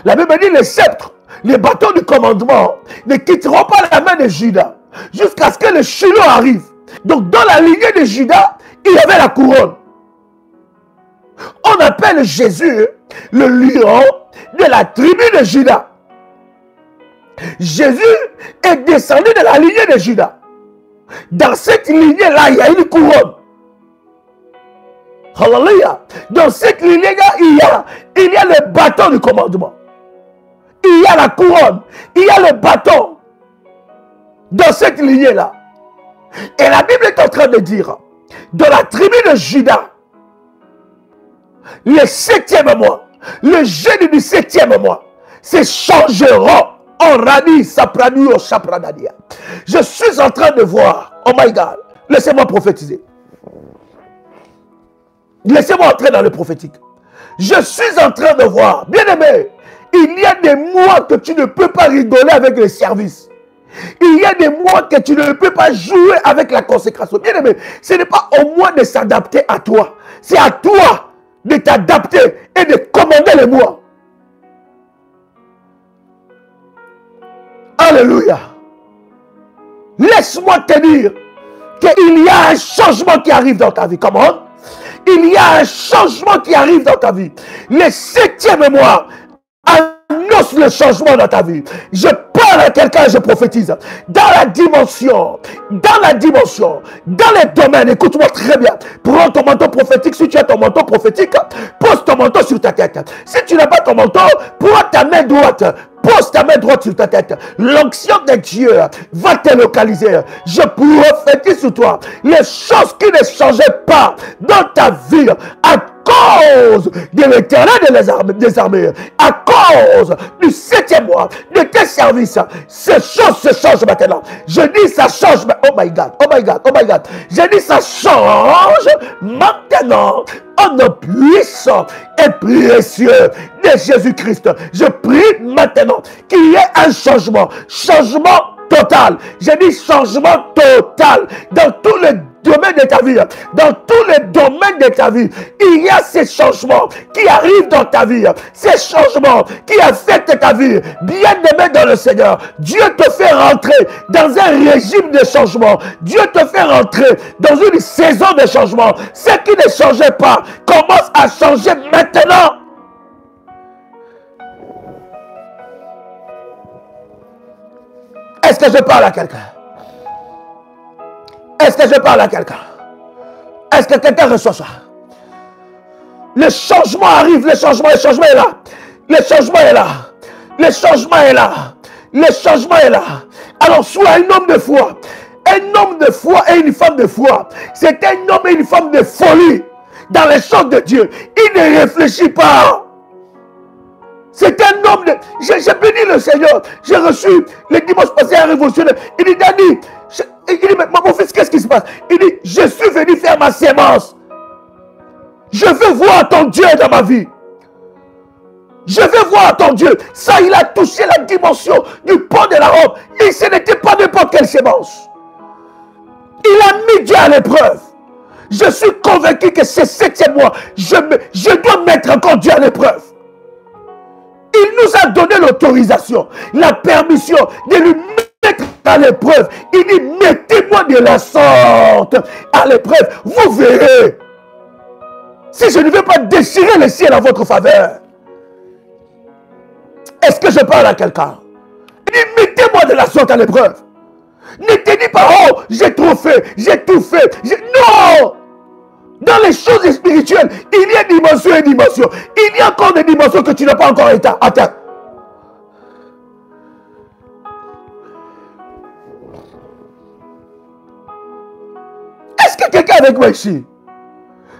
La Bible dit le sceptre, les bâtons du commandement ne quitteront pas la main de Judas jusqu'à ce que le Shiloh arrive. Donc dans la lignée de Judas, il y avait la couronne. On appelle Jésus le lion de la tribu de Judas. Jésus est descendu de la lignée de Judas. Dans cette lignée-là, il y a une couronne. Alléluia. Dans cette lignée-là, il y a le bâton du commandement. Il y a la couronne. Il y a le bâton. Dans cette lignée-là. Et la Bible est en train de dire, dans la tribu de Judas, le 7e mois, le jeûne du 7e mois, se changeront en rani sapranu au chapradadia. Je suis en train de voir, oh my God, laissez-moi prophétiser. Laissez-moi entrer dans le prophétique. Je suis en train de voir, bien aimé, il y a des mois que tu ne peux pas rigoler avec le service. Il y a des mois que tu ne peux pas jouer avec la consécration. Bien aimé, ce n'est pas au moins de s'adapter à toi. C'est à toi de t'adapter et de commander les mois. Alléluia. Laisse-moi te dire qu'il y a un changement qui arrive dans ta vie. Comment? Il y a un changement qui arrive dans ta vie. Le 7e mois annonce le changement dans ta vie. Je parle à quelqu'un et je prophétise. Dans la dimension, dans les domaines, écoute-moi très bien. Prends ton manteau prophétique. Si tu as ton manteau prophétique, pose ton manteau sur ta tête. Si tu n'as pas ton manteau, prends ta main droite. Pose ta main droite sur ta tête. L'onction de Dieu va te localiser. Je prophétise sur toi les choses qui ne changeaient pas dans ta vie à cause de l'Éternel des armées, à cause du 7e mois de tes services. Ces choses se changent maintenant. Je dis ça change. Oh my God, oh my God, oh my God. Je dis ça change maintenant. Au nom puissant et précieux de Jésus-Christ. Je prie maintenant qu'il y ait un changement. Changement total. J'ai dit changement total dans tous les domaines de ta vie. Dans tous les domaines de ta vie, il y a ces changements qui arrivent dans ta vie. Ces changements qui affectent ta vie. Bien-aimé dans le Seigneur, Dieu te fait rentrer dans un régime de changement. Dieu te fait rentrer dans une saison de changement. Ce qui ne changeait pas commence à changer maintenant. Est-ce que je parle à quelqu'un? Est-ce que je parle à quelqu'un? Est-ce que quelqu'un reçoit ça? Le changement arrive, le changement est là. Le changement est là. Le changement est là. Le changement est là. Alors sois un homme de foi. Un homme de foi et une femme de foi. C'est un homme et une femme de folie dans les choses de Dieu. Il ne réfléchit pas. C'est un homme de... J'ai béni le Seigneur. J'ai reçu le dimanche passé un révolutionnaire. Il dit, Dani, il dit, mais mon fils, qu'est-ce qui se passe? Il dit, je suis venu faire ma sémence. Je veux voir ton Dieu dans ma vie. Je veux voir ton Dieu. Ça, il a touché la dimension du pont de la robe. Et ce n'était pas n'importe quelle sémence. Il a mis Dieu à l'épreuve. Je suis convaincu que ce 7e mois, je dois mettre encore Dieu à l'épreuve. Il nous a donné l'autorisation, la permission de lui mettre à l'épreuve. Il dit, mettez-moi de la sorte à l'épreuve. Vous verrez. Si je ne vais pas déchirer le ciel à votre faveur. Est-ce que je parle à quelqu'un? Il dit, mettez-moi de la sorte à l'épreuve. Ne te dis pas, oh, j'ai trop fait, j'ai tout fait. Non! Dans les choses spirituelles, il y a dimension et dimension. Il y a encore des dimensions que tu n'as pas encore atteint. Est-ce que quelqu'un est avec moi ici?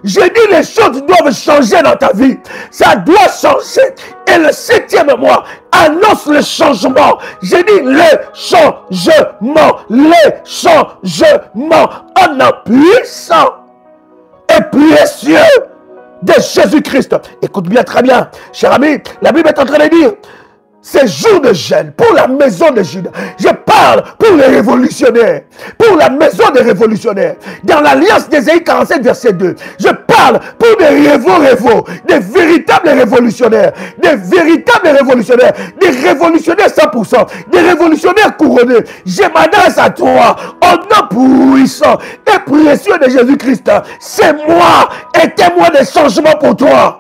J'ai dit les choses doivent changer dans ta vie. Ça doit changer. Et le 7e mois annonce le changement. J'ai dit le changement. Le changement. En un puissant et précieux de Jésus-Christ. Écoute bien, très bien. Cher ami, la Bible est en train de dire, ces jours de jeûne pour la maison de Juda. Je parle pour les révolutionnaires, pour la maison des révolutionnaires. Dans l'alliance d'Ésaïe 47, verset 2, je parle pour des révaux, des véritables révolutionnaires, des révolutionnaires 100%, des révolutionnaires couronnés. Je m'adresse à toi, au nom puissant et précieux de Jésus-Christ. C'est moi et témoin de changement pour toi.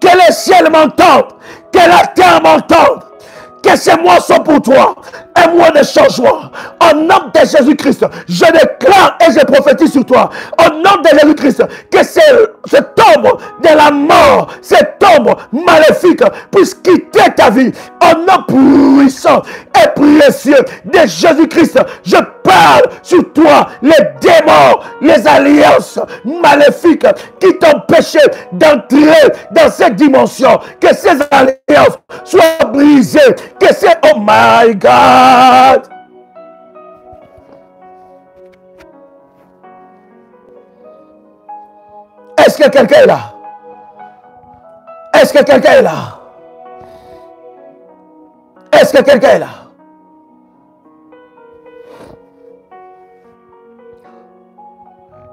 Que les ciels m'entendent, que la terre m'entende, que ces mois sont pour toi un mois de changement. Au nom de Jésus-Christ, je déclare et je prophétise sur toi, au nom de Jésus-Christ, que cette ombre de la mort, cette ombre maléfique puisse quitter ta vie. Au nom puissant et précieux de Jésus-Christ, je parle sur toi les démons, les alliances maléfiques qui t'empêchaient d'entrer dans cette dimension. Que ces alliances soient brisées. Que c'est, oh my God. Est-ce que quelqu'un est là? Est-ce que quelqu'un est là? Est-ce que quelqu'un est là?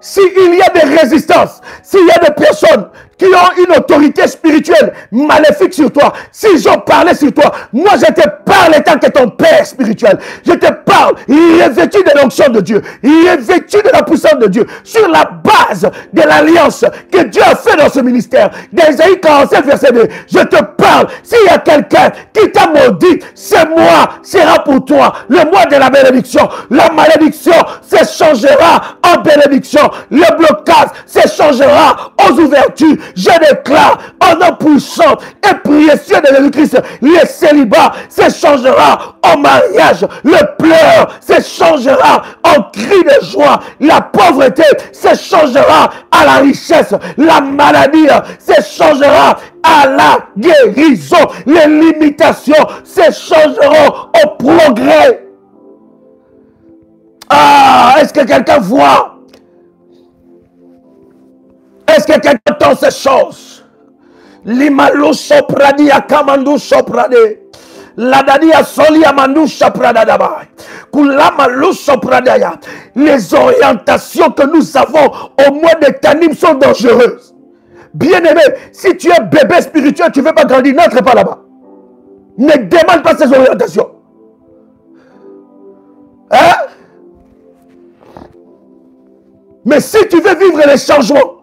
S'il y a des résistances, s'il y a des personnes qui ont une autorité spirituelle maléfique sur toi, s'ils ont parlé sur toi, moi je te parle étant que ton père spirituel. Je te parle, il est vêtu de l'onction de Dieu, il est vêtu de la puissance de Dieu, sur la base de l'alliance que Dieu a fait dans ce ministère. D'Ésaïe 47, verset 2, je te parle, s'il y a quelqu'un qui t'a maudit, ce mois sera pour toi le mois de la bénédiction. La malédiction se changera en bénédiction. Le blocage se changera aux ouvertures. Je déclare en nom puissant et précieux de Jésus-Christ, le célibat se changera en mariage. Le pleur se changera en cri de joie. La pauvreté se changera à la richesse. La maladie se changera à la guérison. Les limitations se changeront au progrès. Ah, est-ce que quelqu'un voit? Est-ce que quelqu'un entend ces choses? Limalou sopradi akamandu soprade. Ladadia soli amandu sopradadaba. Kulamalou sopradaya. Les orientations que nous avons au mois de Tanim sont dangereuses. Bien-aimé, si tu es bébé spirituel, tu ne veux pas grandir, n'entre pas là-bas. Ne demande pas ces orientations. Hein? Mais si tu veux vivre les changements,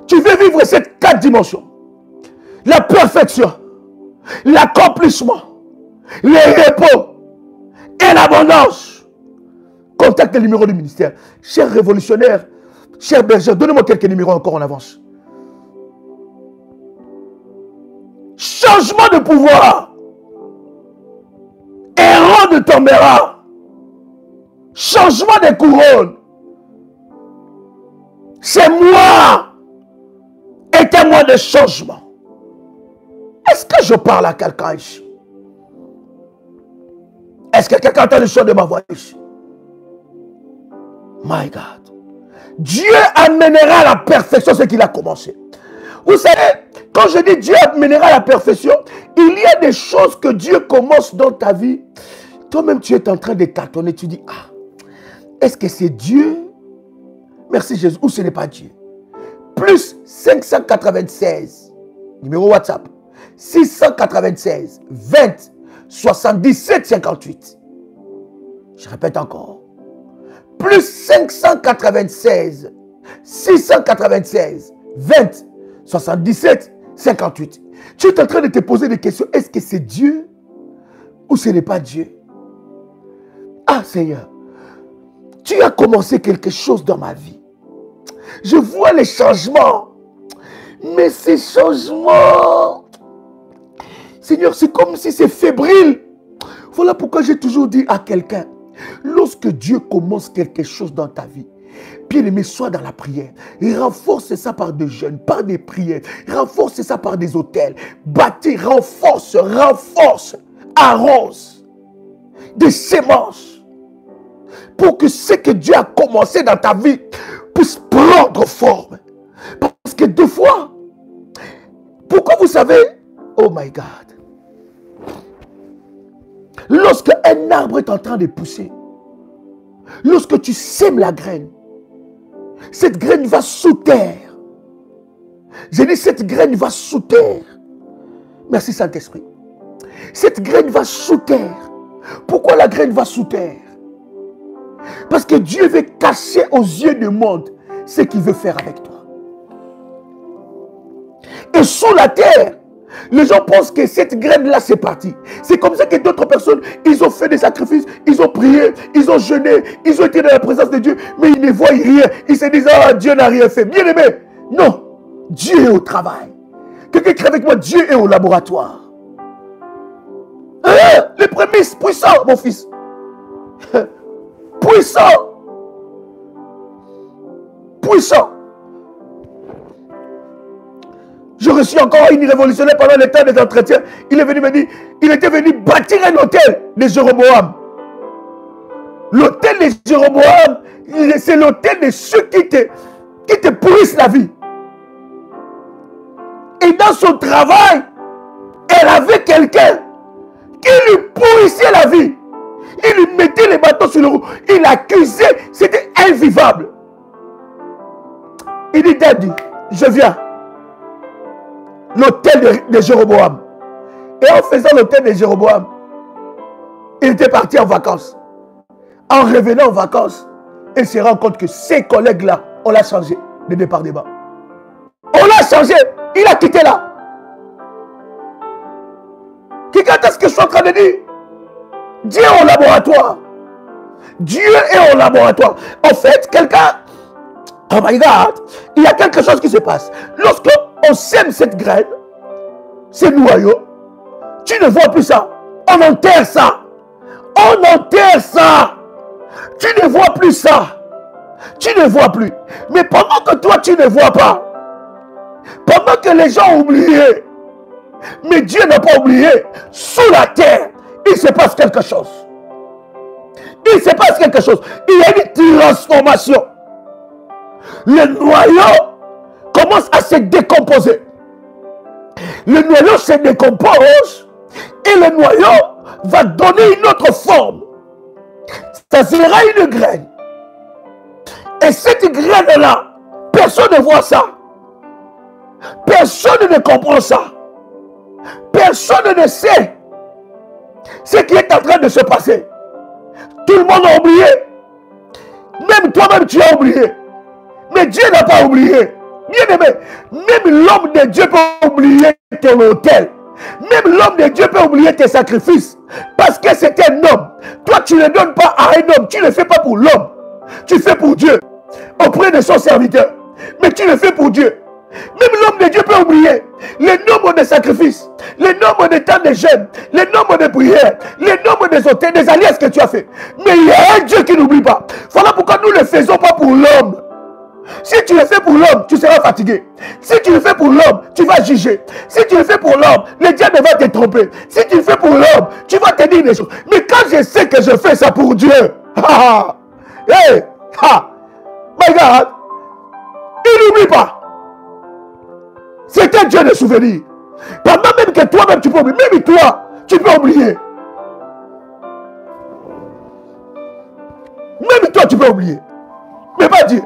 tu veux vivre ces 4 dimensions. La perfection, l'accomplissement, le repos et l'abondance. Contacte le numéro du ministère. Cher révolutionnaire, cher berger, donnez-moi quelques numéros encore en avance. Changement de pouvoir. Héros de tombera. Changement de couronne. C'est moi. Et un mois de changement. Est-ce que je parle à quelqu'un ici? Est-ce que quelqu'un entend le son de ma voix ici? My God. Dieu amènera à la perfection ce qu'il a commencé. Vous savez, quand je dis Dieu amènera à la perfection, il y a des choses que Dieu commence dans ta vie. Toi-même, tu es en train de tâtonner. Tu dis, ah, est-ce que c'est Dieu? Merci Jésus. Ou ce n'est pas Dieu? Plus 596, numéro WhatsApp, 696, 20, 77, 58. Je répète encore. Plus 596, 696 20 77 58. Tu es en train de te poser des questions. Est-ce que c'est Dieu ou ce n'est pas Dieu? Ah Seigneur, tu as commencé quelque chose dans ma vie. Je vois les changements. Mais ces changements, Seigneur, c'est comme si c'est fébrile. Voilà pourquoi j'ai toujours dit à quelqu'un, lorsque Dieu commence quelque chose dans ta vie, bien-aimé, sois dans la prière. Et renforce ça par des jeûnes, par des prières. Renforce ça par des autels. Bâtis, renforce, arrose des semences. Pour que ce que Dieu a commencé dans ta vie puisse prendre forme. Parce que des fois, pourquoi vous savez, oh my God, lorsque un arbre est en train de pousser, lorsque tu sèmes la graine, cette graine va sous terre. J'ai dit cette graine va sous terre. Merci Saint-Esprit. Cette graine va sous terre. Pourquoi la graine va sous terre? Parce que Dieu veut cacher aux yeux du monde ce qu'il veut faire avec toi. Et sous la terre, les gens pensent que cette graine-là, c'est parti. C'est comme ça que d'autres personnes, ils ont fait des sacrifices, ils ont prié, ils ont jeûné, ils ont été dans la présence de Dieu, mais ils ne voient rien. Ils se disent, ah, Dieu n'a rien fait. Bien aimé, non. Dieu est au travail. Quelqu'un qui est avec moi, Dieu est au laboratoire. Hein? Les prémices, puissants, mon fils. Puissant. Puissant. Je reçus encore une révolutionnaire pendant le temps des entretiens. Il est venu me dire, il était venu bâtir un hôtel de Jéroboam. L'hôtel de Jéroboam, c'est l'hôtel de ceux qui te pourrissent la vie. Et dans son travail, elle avait quelqu'un qui lui pourrissait la vie. Il lui mettait les bâtons sur le roue. Il l'accusait, c'était invivable. Il dit, Daddy, je viens. L'hôtel de Jéroboam. Et en faisant l'hôtel de Jéroboam, il était parti en vacances. En revenant en vacances, il se rend compte que ses collègues-là, on l'a changé de département. On l'a changé. Il a quitté là. Qu'est-ce que je suis en train de dire? Dieu est au laboratoire. Dieu est au laboratoire. En fait, quelqu'un... Oh my God, il y a quelque chose qui se passe. Lorsque on sème cette graine, ce noyau, tu ne vois plus ça. On enterre ça. On enterre ça. Tu ne vois plus ça. Tu ne vois plus. Mais pendant que toi, tu ne vois pas, pendant que les gens ont oublié, mais Dieu n'a pas oublié, sous la terre, il se passe quelque chose. Il se passe quelque chose. Il y a une transformation. Le noyau commence à se décomposer. Le noyau se décompose et le noyau va donner une autre forme. Ça sera une graine. Et cette graine-là, personne ne voit ça. Personne ne comprend ça. Personne ne sait ce qui est en train de se passer. Tout le monde a oublié. Même toi-même, tu as oublié. Mais Dieu n'a pas oublié. Bien aimé, même l'homme de Dieu peut oublier ton hôtel. Même l'homme de Dieu peut oublier tes sacrifices. Parce que c'est un homme. Toi, tu ne donnes pas à un homme. Tu ne le fais pas pour l'homme. Tu fais pour Dieu. Auprès de son serviteur. Mais tu le fais pour Dieu. Même l'homme de Dieu peut oublier le nombre de sacrifices, le nombre de temps de jeûne, le nombre de prières, le nombre des hôtels, des alliances que tu as fait. Mais il y a un Dieu qui n'oublie pas. Voilà pourquoi nous ne le faisons pas pour l'homme. Si tu le fais pour l'homme, tu seras fatigué. Si tu le fais pour l'homme, tu vas juger. Si tu le fais pour l'homme, le diable va te tromper. Si tu le fais pour l'homme, tu vas te dire des choses. Mais quand je sais que je fais ça pour Dieu, hey, my God, il n'oublie pas. C'est un Dieu de souvenirs. Pendant même que toi-même tu peux oublier. Même toi, tu peux oublier. Même toi, tu peux oublier. Mais pas Dieu.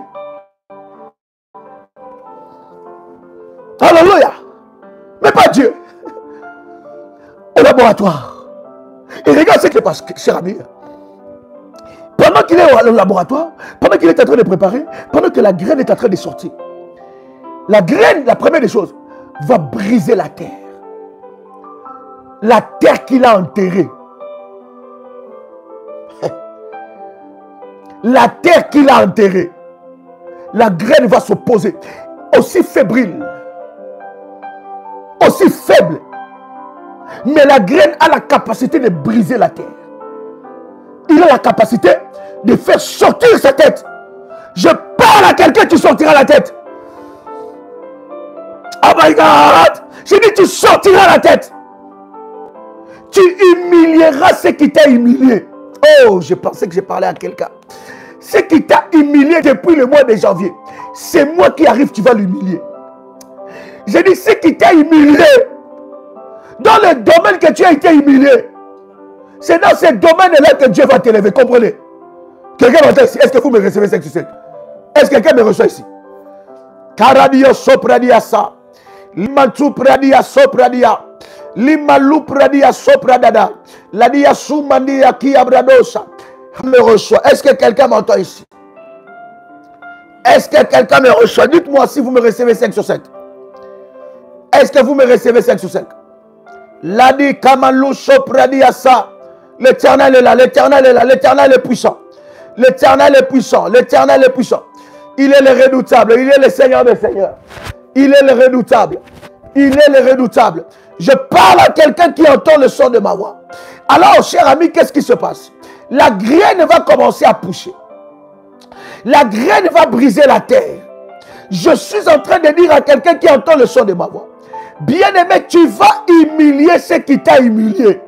Alléluia. Mais pas Dieu. Au laboratoire. Et regarde ce qui passe, cher ami. Pendant qu'il est au laboratoire, pendant qu'il est en train de préparer, pendant que la graine est en train de sortir, la graine, la première des choses, va briser la terre. La terre qu'il a enterrée. La terre qu'il a enterrée. La graine va s'opposer. Aussi fébrile. Aussi faible. Mais la graine a la capacité de briser la terre. Il a la capacité de faire sortir sa tête. Je parle à quelqu'un, tu sortiras la tête. Oh my God! J'ai dit, tu sortiras la tête. Tu humilieras ce qui t'a humilié. Oh, je pensais que j'ai parlé à quelqu'un. Ce qui t'a humilié depuis le mois de janvier, c'est moi qui arrive, tu vas l'humilier. J'ai dit, ce qui t'a humilié, dans le domaine que tu as été humilié, c'est dans ce domaine-là que Dieu va t'élever, comprenez? Quelqu'un m'entend ici? Est-ce que vous me recevez 5 sur 5? Est-ce que quelqu'un me reçoit ici? Karadio sopradia sa. Limantu pradia sopradia. Limalou pradia sopradada. Ladia soumandia ki abradosa. Me reçoit. Est-ce que quelqu'un m'entend ici? Est-ce que quelqu'un me reçoit? Dites-moi si vous me recevez 5 sur 5. Est-ce que vous me recevez 5 sur 5? Ladi kamalou sopradia sa. L'Éternel est là, l'Éternel est là, l'Éternel est puissant. L'Éternel est puissant, l'Éternel est puissant. Il est le redoutable, il est le Seigneur des Seigneurs. Il est le redoutable, il est le redoutable. Je parle à quelqu'un qui entend le son de ma voix. Alors, cher ami, qu'est-ce qui se passe? La graine va commencer à pousser. La graine va briser la terre. Je suis en train de dire à quelqu'un qui entend le son de ma voix. Bien-aimé, tu vas humilier ce qui t'a humilié.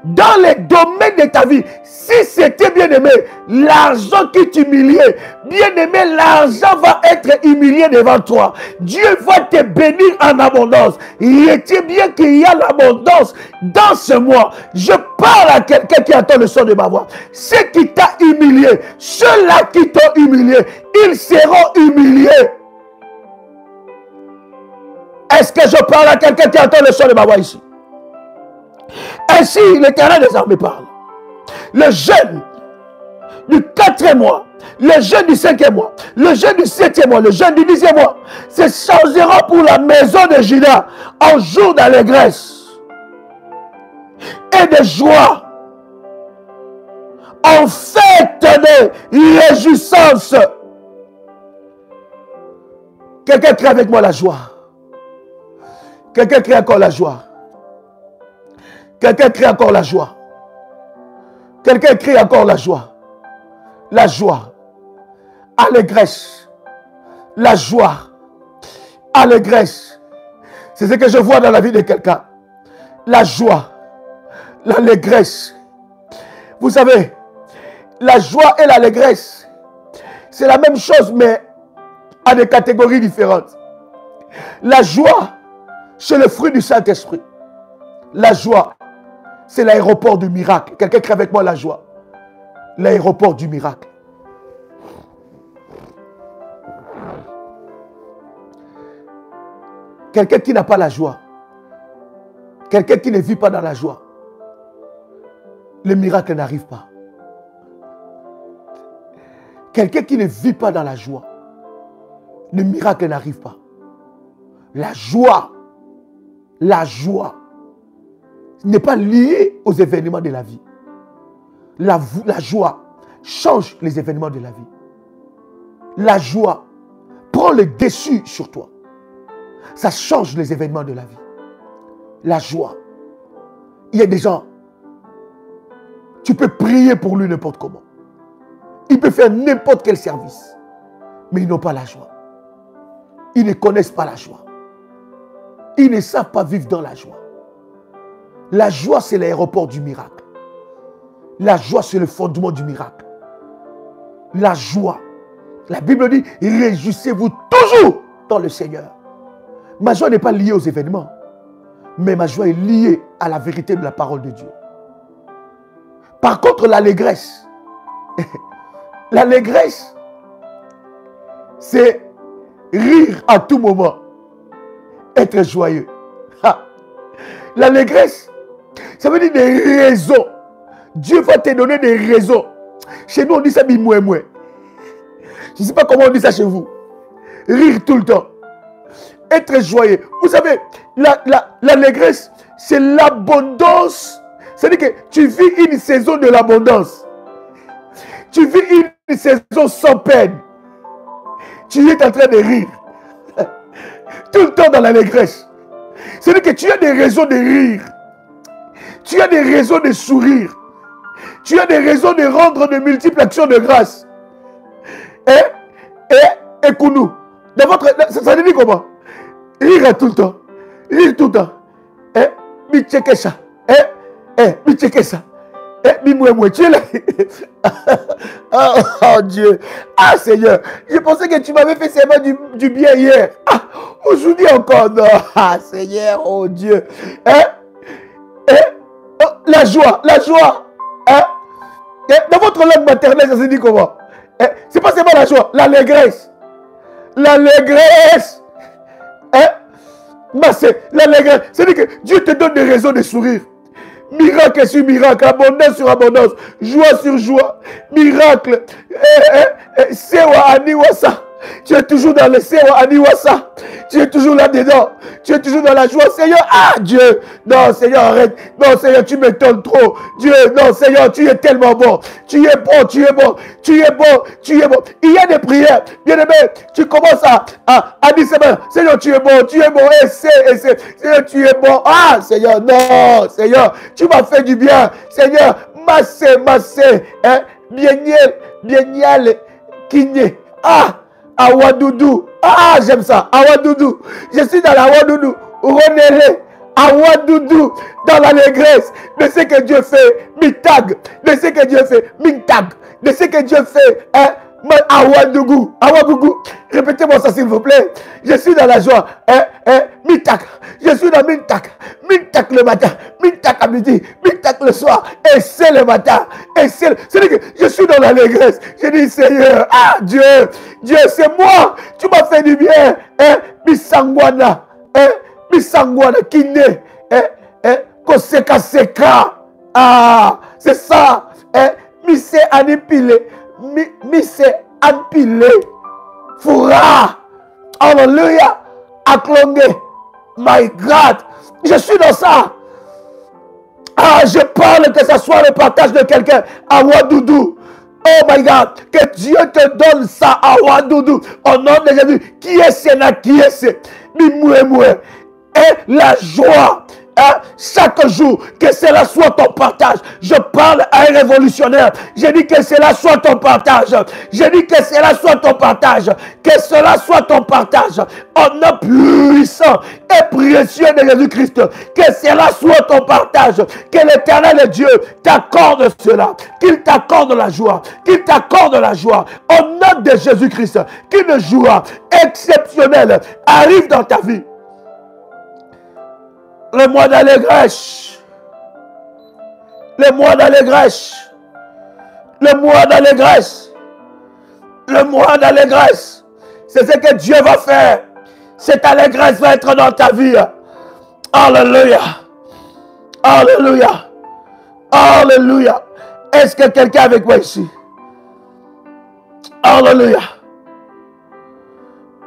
Dans les domaines de ta vie, si c'était bien-aimé, l'argent qui t'humiliait, bien-aimé, l'argent va être humilié devant toi. Dieu va te bénir en abondance. Retiens bien qu'il y a l'abondance dans ce mois. Je parle à quelqu'un qui entend le son de ma voix. Ceux qui t'ont humilié, ceux-là qui t'ont humilié, ils seront humiliés. Est-ce que je parle à quelqu'un qui entend le son de ma voix ici? Ainsi, l'Éternel des armées parle. Le jeûne du 4e mois, le jeûne du 5e mois, le jeûne du 7e mois, le jeûne du 10e mois, se changera pour la maison de Juda en jour d'allégresse et de joie, en fête de réjouissance. Quelqu'un crie avec moi la joie. Quelqu'un crie encore la joie. Quelqu'un crie encore la joie. Quelqu'un crie encore la joie. La joie. Allégresse. La joie. Allégresse. C'est ce que je vois dans la vie de quelqu'un. La joie. L'allégresse. Vous savez, la joie et l'allégresse, c'est la même chose, mais à des catégories différentes. La joie, c'est le fruit du Saint-Esprit. La joie, c'est l'aéroport du miracle. Quelqu'un crie avec moi la joie. L'aéroport du miracle. Quelqu'un qui n'a pas la joie. Quelqu'un qui ne vit pas dans la joie. Le miracle n'arrive pas. Quelqu'un qui ne vit pas dans la joie. Le miracle n'arrive pas. La joie n'est pas liée aux événements de la vie. La joie change les événements de la vie. La joie prend le dessus sur toi. Ça change les événements de la vie. La joie. Il y a des gens, tu peux prier pour lui n'importe comment. Il peut faire n'importe quel service. Mais ils n'ont pas la joie. Ils ne connaissent pas la joie. Ils ne savent pas vivre dans la joie. La joie, c'est l'aéroport du miracle. La joie, c'est le fondement du miracle. La joie. La Bible dit, réjouissez-vous toujours dans le Seigneur. Ma joie n'est pas liée aux événements, mais ma joie est liée à la vérité de la parole de Dieu. Par contre, l'allégresse, l'allégresse, c'est rire à tout moment, être joyeux. L'allégresse, ça veut dire des raisons. Dieu va te donner des raisons. Chez nous, on dit ça bimoué-moué. Je ne sais pas comment on dit ça chez vous. Rire tout le temps. Être joyeux. Vous savez, l'allégresse, c'est l'abondance. C'est-à-dire que tu vis une saison de l'abondance. Tu vis une saison sans peine. Tu es en train de rire. Tout le temps dans l'allégresse. C'est-à-dire que tu as des raisons de rire. Tu as des raisons de sourire. Tu as des raisons de rendre de multiples actions de grâce. Et Kounou, dans votre, ça veut dire comment? Rire tout le temps. Rire tout le temps. Mi checker ça. Mi checker ça. Mi moué, tu es là. Oh Dieu. Ah Seigneur. Je pensais que tu m'avais fait seulement du bien hier. Ah, aujourd'hui encore. Non. Ah Seigneur, oh Dieu. Oh, la joie, la joie. Dans votre langue maternelle, ça se dit comment? C'est pas seulement la joie, l'allégresse. L'allégresse. L'allégresse. C'est-à-dire que Dieu te donne des raisons de sourire. Miracle sur miracle, abondance sur abondance, joie sur joie, miracle. Sewa Aniwasa. Tu es toujours dans le Sewa Aniwasa. Tu es toujours là-dedans. Tu es toujours dans la joie. Seigneur, ah Dieu. Non, Seigneur, arrête. Non, Seigneur, tu m'étonnes trop. Dieu, non, Seigneur, tu es tellement bon. Tu es bon, tu es bon. Tu es bon, tu es bon. Il y a des prières. Bien aimé, tu commences à dire, Seigneur, tu es bon, tu es bon. Seigneur, tu es bon. Ah, Seigneur, non, Seigneur, tu m'as fait du bien. Seigneur, massé, bieniel, kiné. Ah, Awadoudou. Ah, j'aime ça. Awadoudou. Je suis dans la Awadoudou. Renélé. Awadoudou. Dans l'allégresse de ce que Dieu fait. Mitag. De ce que Dieu fait. Mintag. De ce que Dieu fait. Awadougou. Awadougou. Répétez-moi ça s'il vous plaît. Je suis dans la joie. Mintak. Je suis dans Mintak. Mintak le matin. Mintak à midi. Mintak le soir. Et c'est le matin. Et c'est. C'est-à-dire que je suis dans l'allégresse. Je dis Seigneur. Ah Dieu. Dieu, c'est moi. Tu m'as fait du bien. Bisangwana. Bisangwana. Kiné. Koseka seka. Ah. C'est ça. Mise anipile. Mise anpile. Foura. Alléluia. Aklongé. My God. Je suis dans ça. Ah, je parle que ce soit le partage de quelqu'un. À Wadoudou. Oh my God. Que Dieu te donne ça à Wadoudou. Au nom de Jésus. Qui est ce qui est ce? Mimoué. Et la joie. Chaque jour, que cela soit ton partage. Je parle à un révolutionnaire. Je dis que cela soit ton partage. Je dis que cela soit ton partage. Que cela soit ton partage. Au nom puissant et précieux de Jésus-Christ. Que cela soit ton partage. Que l'Éternel Dieu t'accorde cela. Qu'il t'accorde la joie. Qu'il t'accorde la joie. Au nom de Jésus-Christ. Qu'une joie exceptionnelle arrive dans ta vie. Le mois d'allégresse. Le mois d'allégresse. Le mois d'allégresse. Le mois d'allégresse. C'est ce que Dieu va faire. Cette allégresse va être dans ta vie. Alléluia. Alléluia. Alléluia. Est-ce que quelqu'un est avec moi ici? Alléluia.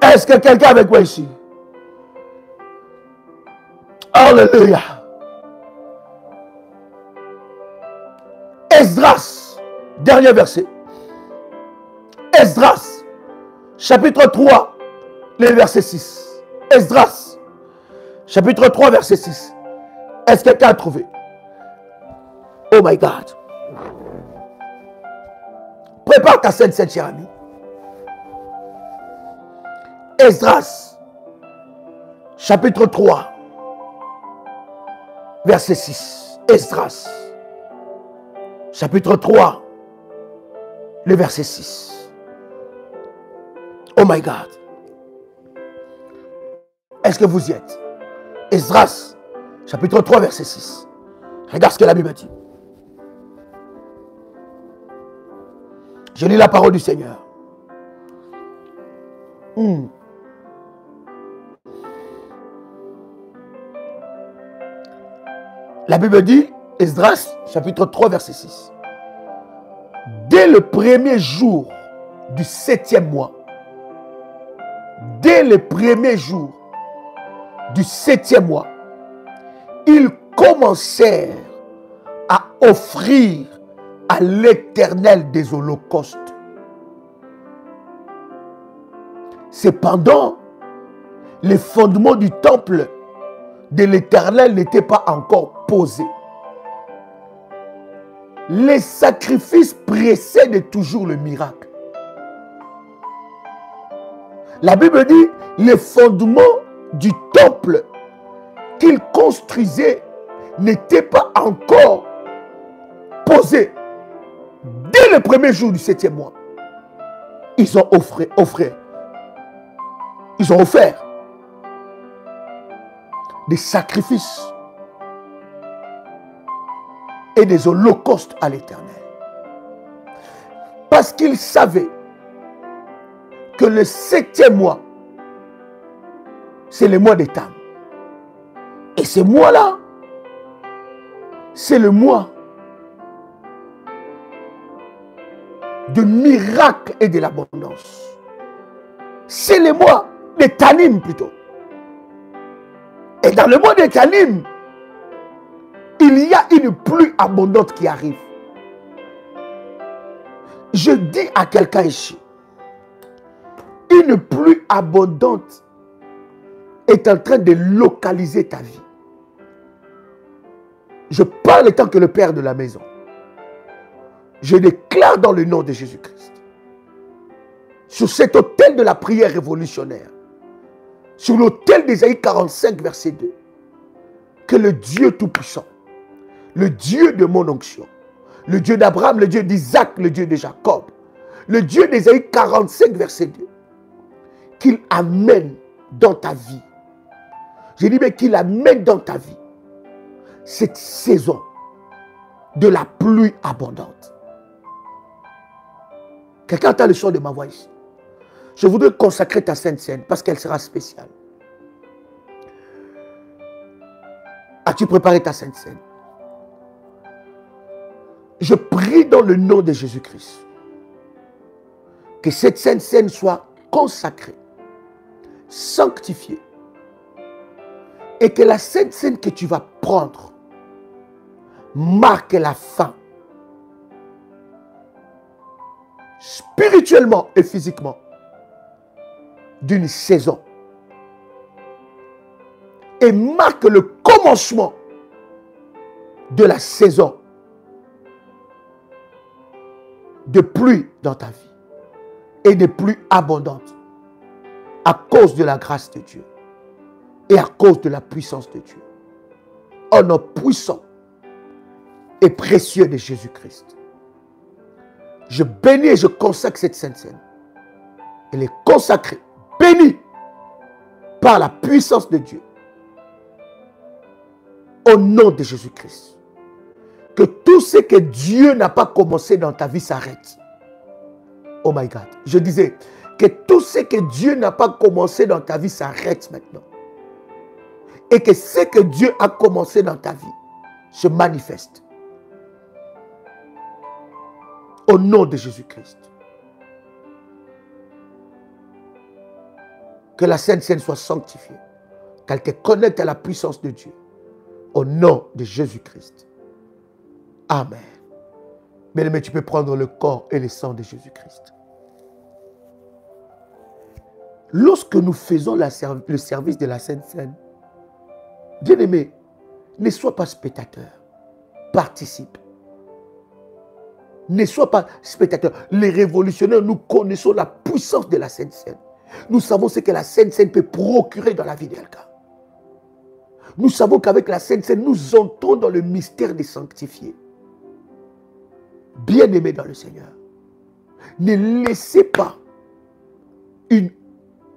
Est-ce que quelqu'un est avec moi ici? Alléluia. Esdras, dernier verset. Esdras, chapitre 3, le verset 6. Esdras, chapitre 3, verset 6. Est-ce que quelqu'un a trouvé? Oh my God. Prépare ta scène, cher ami. Esdras, chapitre 3. Verset 6, Esdras, chapitre 3, le verset 6. Oh my God. Est-ce que vous y êtes? Esdras, chapitre 3, verset 6. Regarde ce que la Bible dit. Je lis la parole du Seigneur. La Bible dit, Esdras, chapitre 3, verset 6. Dès le premier jour du 7e mois, dès les premiers jours du 7e mois, ils commencèrent à offrir à l'Éternel des holocaustes. Cependant, les fondements du temple de l'Éternel n'étaient pas encore posés. Les sacrifices précèdent toujours le miracle. La Bible dit, les fondements du temple qu'ils construisaient n'étaient pas encore posés. Dès le premier jour du 7e mois, ils ont offert des sacrifices et des holocaustes à l'Éternel. Parce qu'ils savaient que le 7e mois, c'est le mois des Tam. Et ce mois-là, c'est le mois de miracles et de l'abondance. C'est le mois des Tanim plutôt. Et dans le mois des Tanim, il y a une pluie abondante qui arrive. Je dis à quelqu'un ici, une pluie abondante est en train de localiser ta vie. Je parle en tant que le père de la maison. Je déclare dans le nom de Jésus-Christ, sur cet autel de la prière révolutionnaire, sur l'autel d'Ésaïe 45, verset 2, que le Dieu Tout-Puissant, le Dieu de mon onction, le Dieu d'Abraham, le Dieu d'Isaac, le Dieu de Jacob, le Dieu d'Ésaïe 45, verset 2, qu'il amène dans ta vie. Je dis bien qu'il amène dans ta vie cette saison de la pluie abondante. Quelqu'un entend le son de ma voix ici. Je voudrais consacrer ta Sainte Seine parce qu'elle sera spéciale. As-tu préparé ta Sainte Seine? Je prie dans le nom de Jésus-Christ que cette Sainte Seine soit consacrée, sanctifiée, et que la Sainte Seine que tu vas prendre marque la fin, spirituellement et physiquement, d'une saison, et marque le commencement de la saison de pluie dans ta vie et de pluie abondante à cause de la grâce de Dieu et à cause de la puissance de Dieu. Au nom puissant et précieux de Jésus-Christ, je bénis et je consacre cette Sainte Seine. Elle est consacrée, bénie par la puissance de Dieu. Au nom de Jésus-Christ. Que tout ce que Dieu n'a pas commencé dans ta vie s'arrête. Oh my God. Je disais que tout ce que Dieu n'a pas commencé dans ta vie s'arrête maintenant. Et que ce que Dieu a commencé dans ta vie se manifeste. Au nom de Jésus-Christ. Que la Sainte Seine soit sanctifiée. Qu'elle te connecte à la puissance de Dieu. Au nom de Jésus-Christ. Amen. Bien-aimé, tu peux prendre le corps et le sang de Jésus-Christ. Lorsque nous faisons le service de la Sainte Seine, bien-aimé, ne sois pas spectateur. Participe. Ne sois pas spectateur. Les révolutionnaires, nous connaissons la puissance de la Sainte Seine. Nous savons ce que la Sainte Seine peut procurer dans la vie de quelqu'un. Nous savons qu'avec la Sainte Seine, nous entrons dans le mystère des sanctifiés. Bien-aimés dans le Seigneur, ne laissez pas une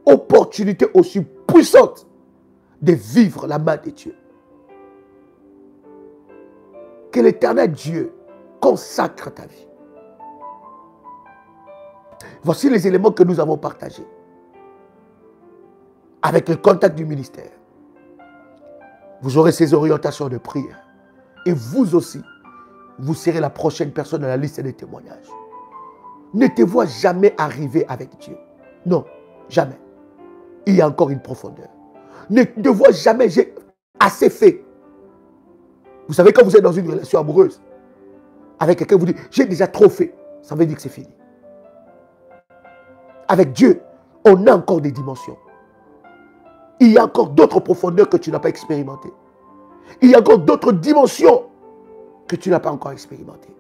opportunité aussi puissante de vivre la main de Dieu. Que l'Éternel Dieu consacre ta vie. Voici les éléments que nous avons partagés avec le contact du ministère. Vous aurez ces orientations de prière. Et vous aussi, vous serez la prochaine personne dans la liste des témoignages. ne te vois jamais arriver avec Dieu. Non, jamais. Il y a encore une profondeur. Ne te vois jamais, j'ai assez fait. Vous savez, quand vous êtes dans une relation amoureuse, avec quelqu'un, vous dites, j'ai déjà trop fait. Ça veut dire que c'est fini. Avec Dieu, on a encore des dimensions. Il y a encore d'autres profondeurs que tu n'as pas expérimentées. Il y a encore d'autres dimensions que tu n'as pas encore expérimentées.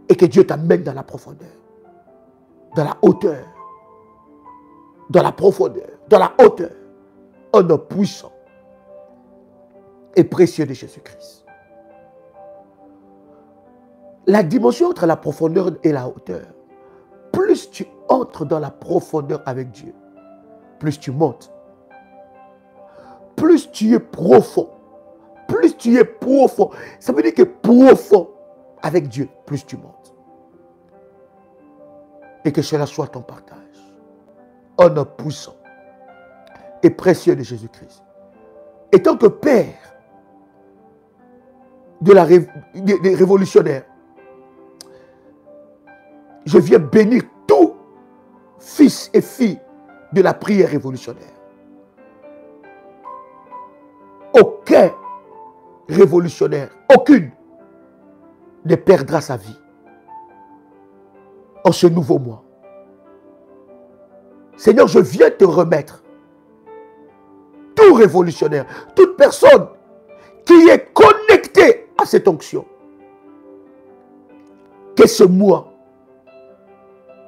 Et que Dieu t'amène dans la profondeur, dans la hauteur, dans la profondeur, dans la hauteur, en nom puissant et précieux de Jésus-Christ. La dimension entre la profondeur et la hauteur, plus tu entres dans la profondeur avec Dieu, plus tu montes. Plus tu es profond. Plus tu es profond. Ça veut dire que profond avec Dieu, plus tu montes. Et que cela soit ton partage. En nom puissant et précieux de Jésus-Christ. Et tant que Père des révolutionnaires, je viens bénir tout fils et filles de la prière révolutionnaire. Aucun révolutionnaire, aucune, ne perdra sa vie en ce nouveau mois. Seigneur, je viens te remettre tout révolutionnaire, toute personne qui est connectée à cette onction. Que ce mois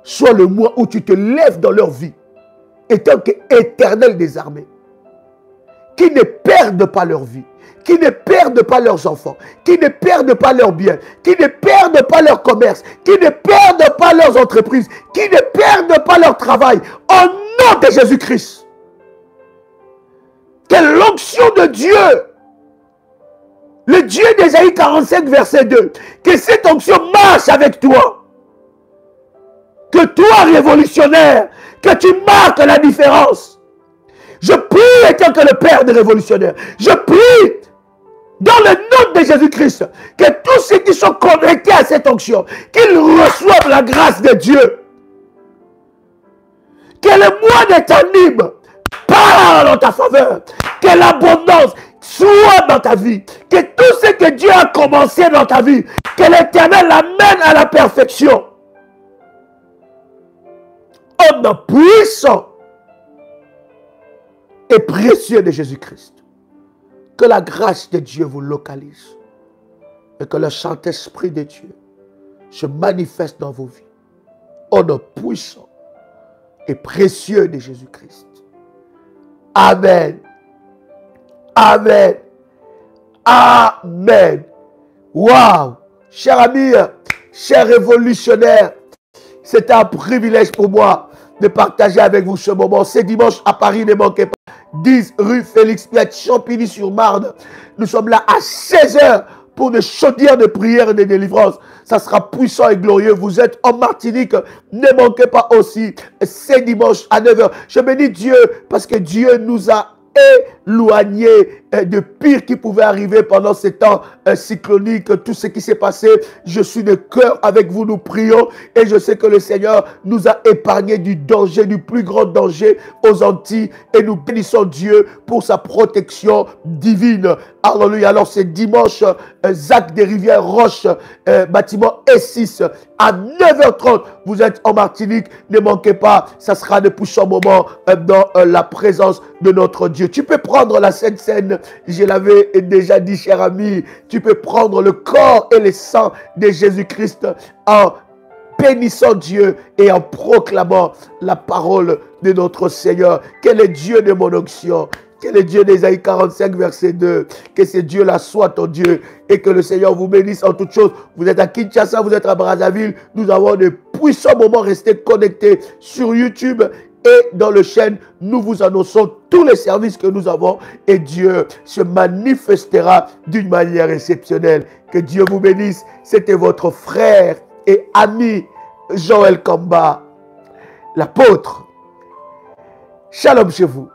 soit le mois où tu te lèves dans leur vie, étant qu'éternel des armées, qui ne perdent pas leur vie, qui ne perdent pas leurs enfants, qui ne perdent pas leurs biens, qui ne perdent pas leur commerce, qui ne perdent pas leurs entreprises, qui ne perdent pas leur travail, au nom de Jésus-Christ. Que l'onction de Dieu, le Dieu d'Ésaïe 45, verset 2, que cette onction marche avec toi. Que toi, révolutionnaire, que tu marques la différence. Je prie étant que le Père des révolutionnaires. Je prie dans le nom de Jésus-Christ que tous ceux qui sont connectés à cette onction, qu'ils reçoivent la grâce de Dieu. Que le mois de t'anime parle en ta faveur. Que l'abondance soit dans ta vie. Que tout ce que Dieu a commencé dans ta vie, que l'Éternel l'amène à la perfection. Au nom puissant et précieux de Jésus-Christ. Que la grâce de Dieu vous localise. Et que le Saint-Esprit de Dieu se manifeste dans vos vies. Au nom puissant et précieux de Jésus-Christ. Amen. Amen. Amen. Waouh. Chers amis, chers révolutionnaires, c'est un privilège pour moi de partager avec vous ce moment. C'est dimanche à Paris, ne manquez pas. 10 rue Félix Piat, Champigny-sur-Marne. Nous sommes là à 16h pour des chaudières de prière et de délivrance. Ça sera puissant et glorieux. Vous êtes en Martinique. Ne manquez pas aussi. C'est dimanche à 9h. Je bénis Dieu parce que Dieu nous a éloigné de pire qui pouvait arriver pendant ces temps cycloniques, tout ce qui s'est passé. Je suis de cœur avec vous, nous prions et je sais que le Seigneur nous a épargné du danger, du plus grand danger aux Antilles et nous bénissons Dieu pour sa protection divine. Alléluia. Alors c'est dimanche, Zac des Rivières Roche, bâtiment S6 à 9h30. Vous êtes en Martinique, ne manquez pas, ça sera de puissants moments dans la présence de notre Dieu. Tu peux prendre la Sainte Seine, je l'avais déjà dit, cher ami, tu peux prendre le corps et le sang de Jésus-Christ en bénissant Dieu et en proclamant la parole de notre Seigneur. Quel est Dieu de mon onction? Quel est Dieu d'Ésaïe 45, verset 2? Que ce Dieu-là soit ton Dieu et que le Seigneur vous bénisse en toutes choses. Vous êtes à Kinshasa, vous êtes à Brazzaville. Nous avons de puissants moments. Restez connectés sur YouTube et dans le chaîne. Nous vous annonçons tous les services que nous avons et Dieu se manifestera d'une manière exceptionnelle. Que Dieu vous bénisse. C'était votre frère et ami Joël Kamba, l'apôtre. Shalom chez vous.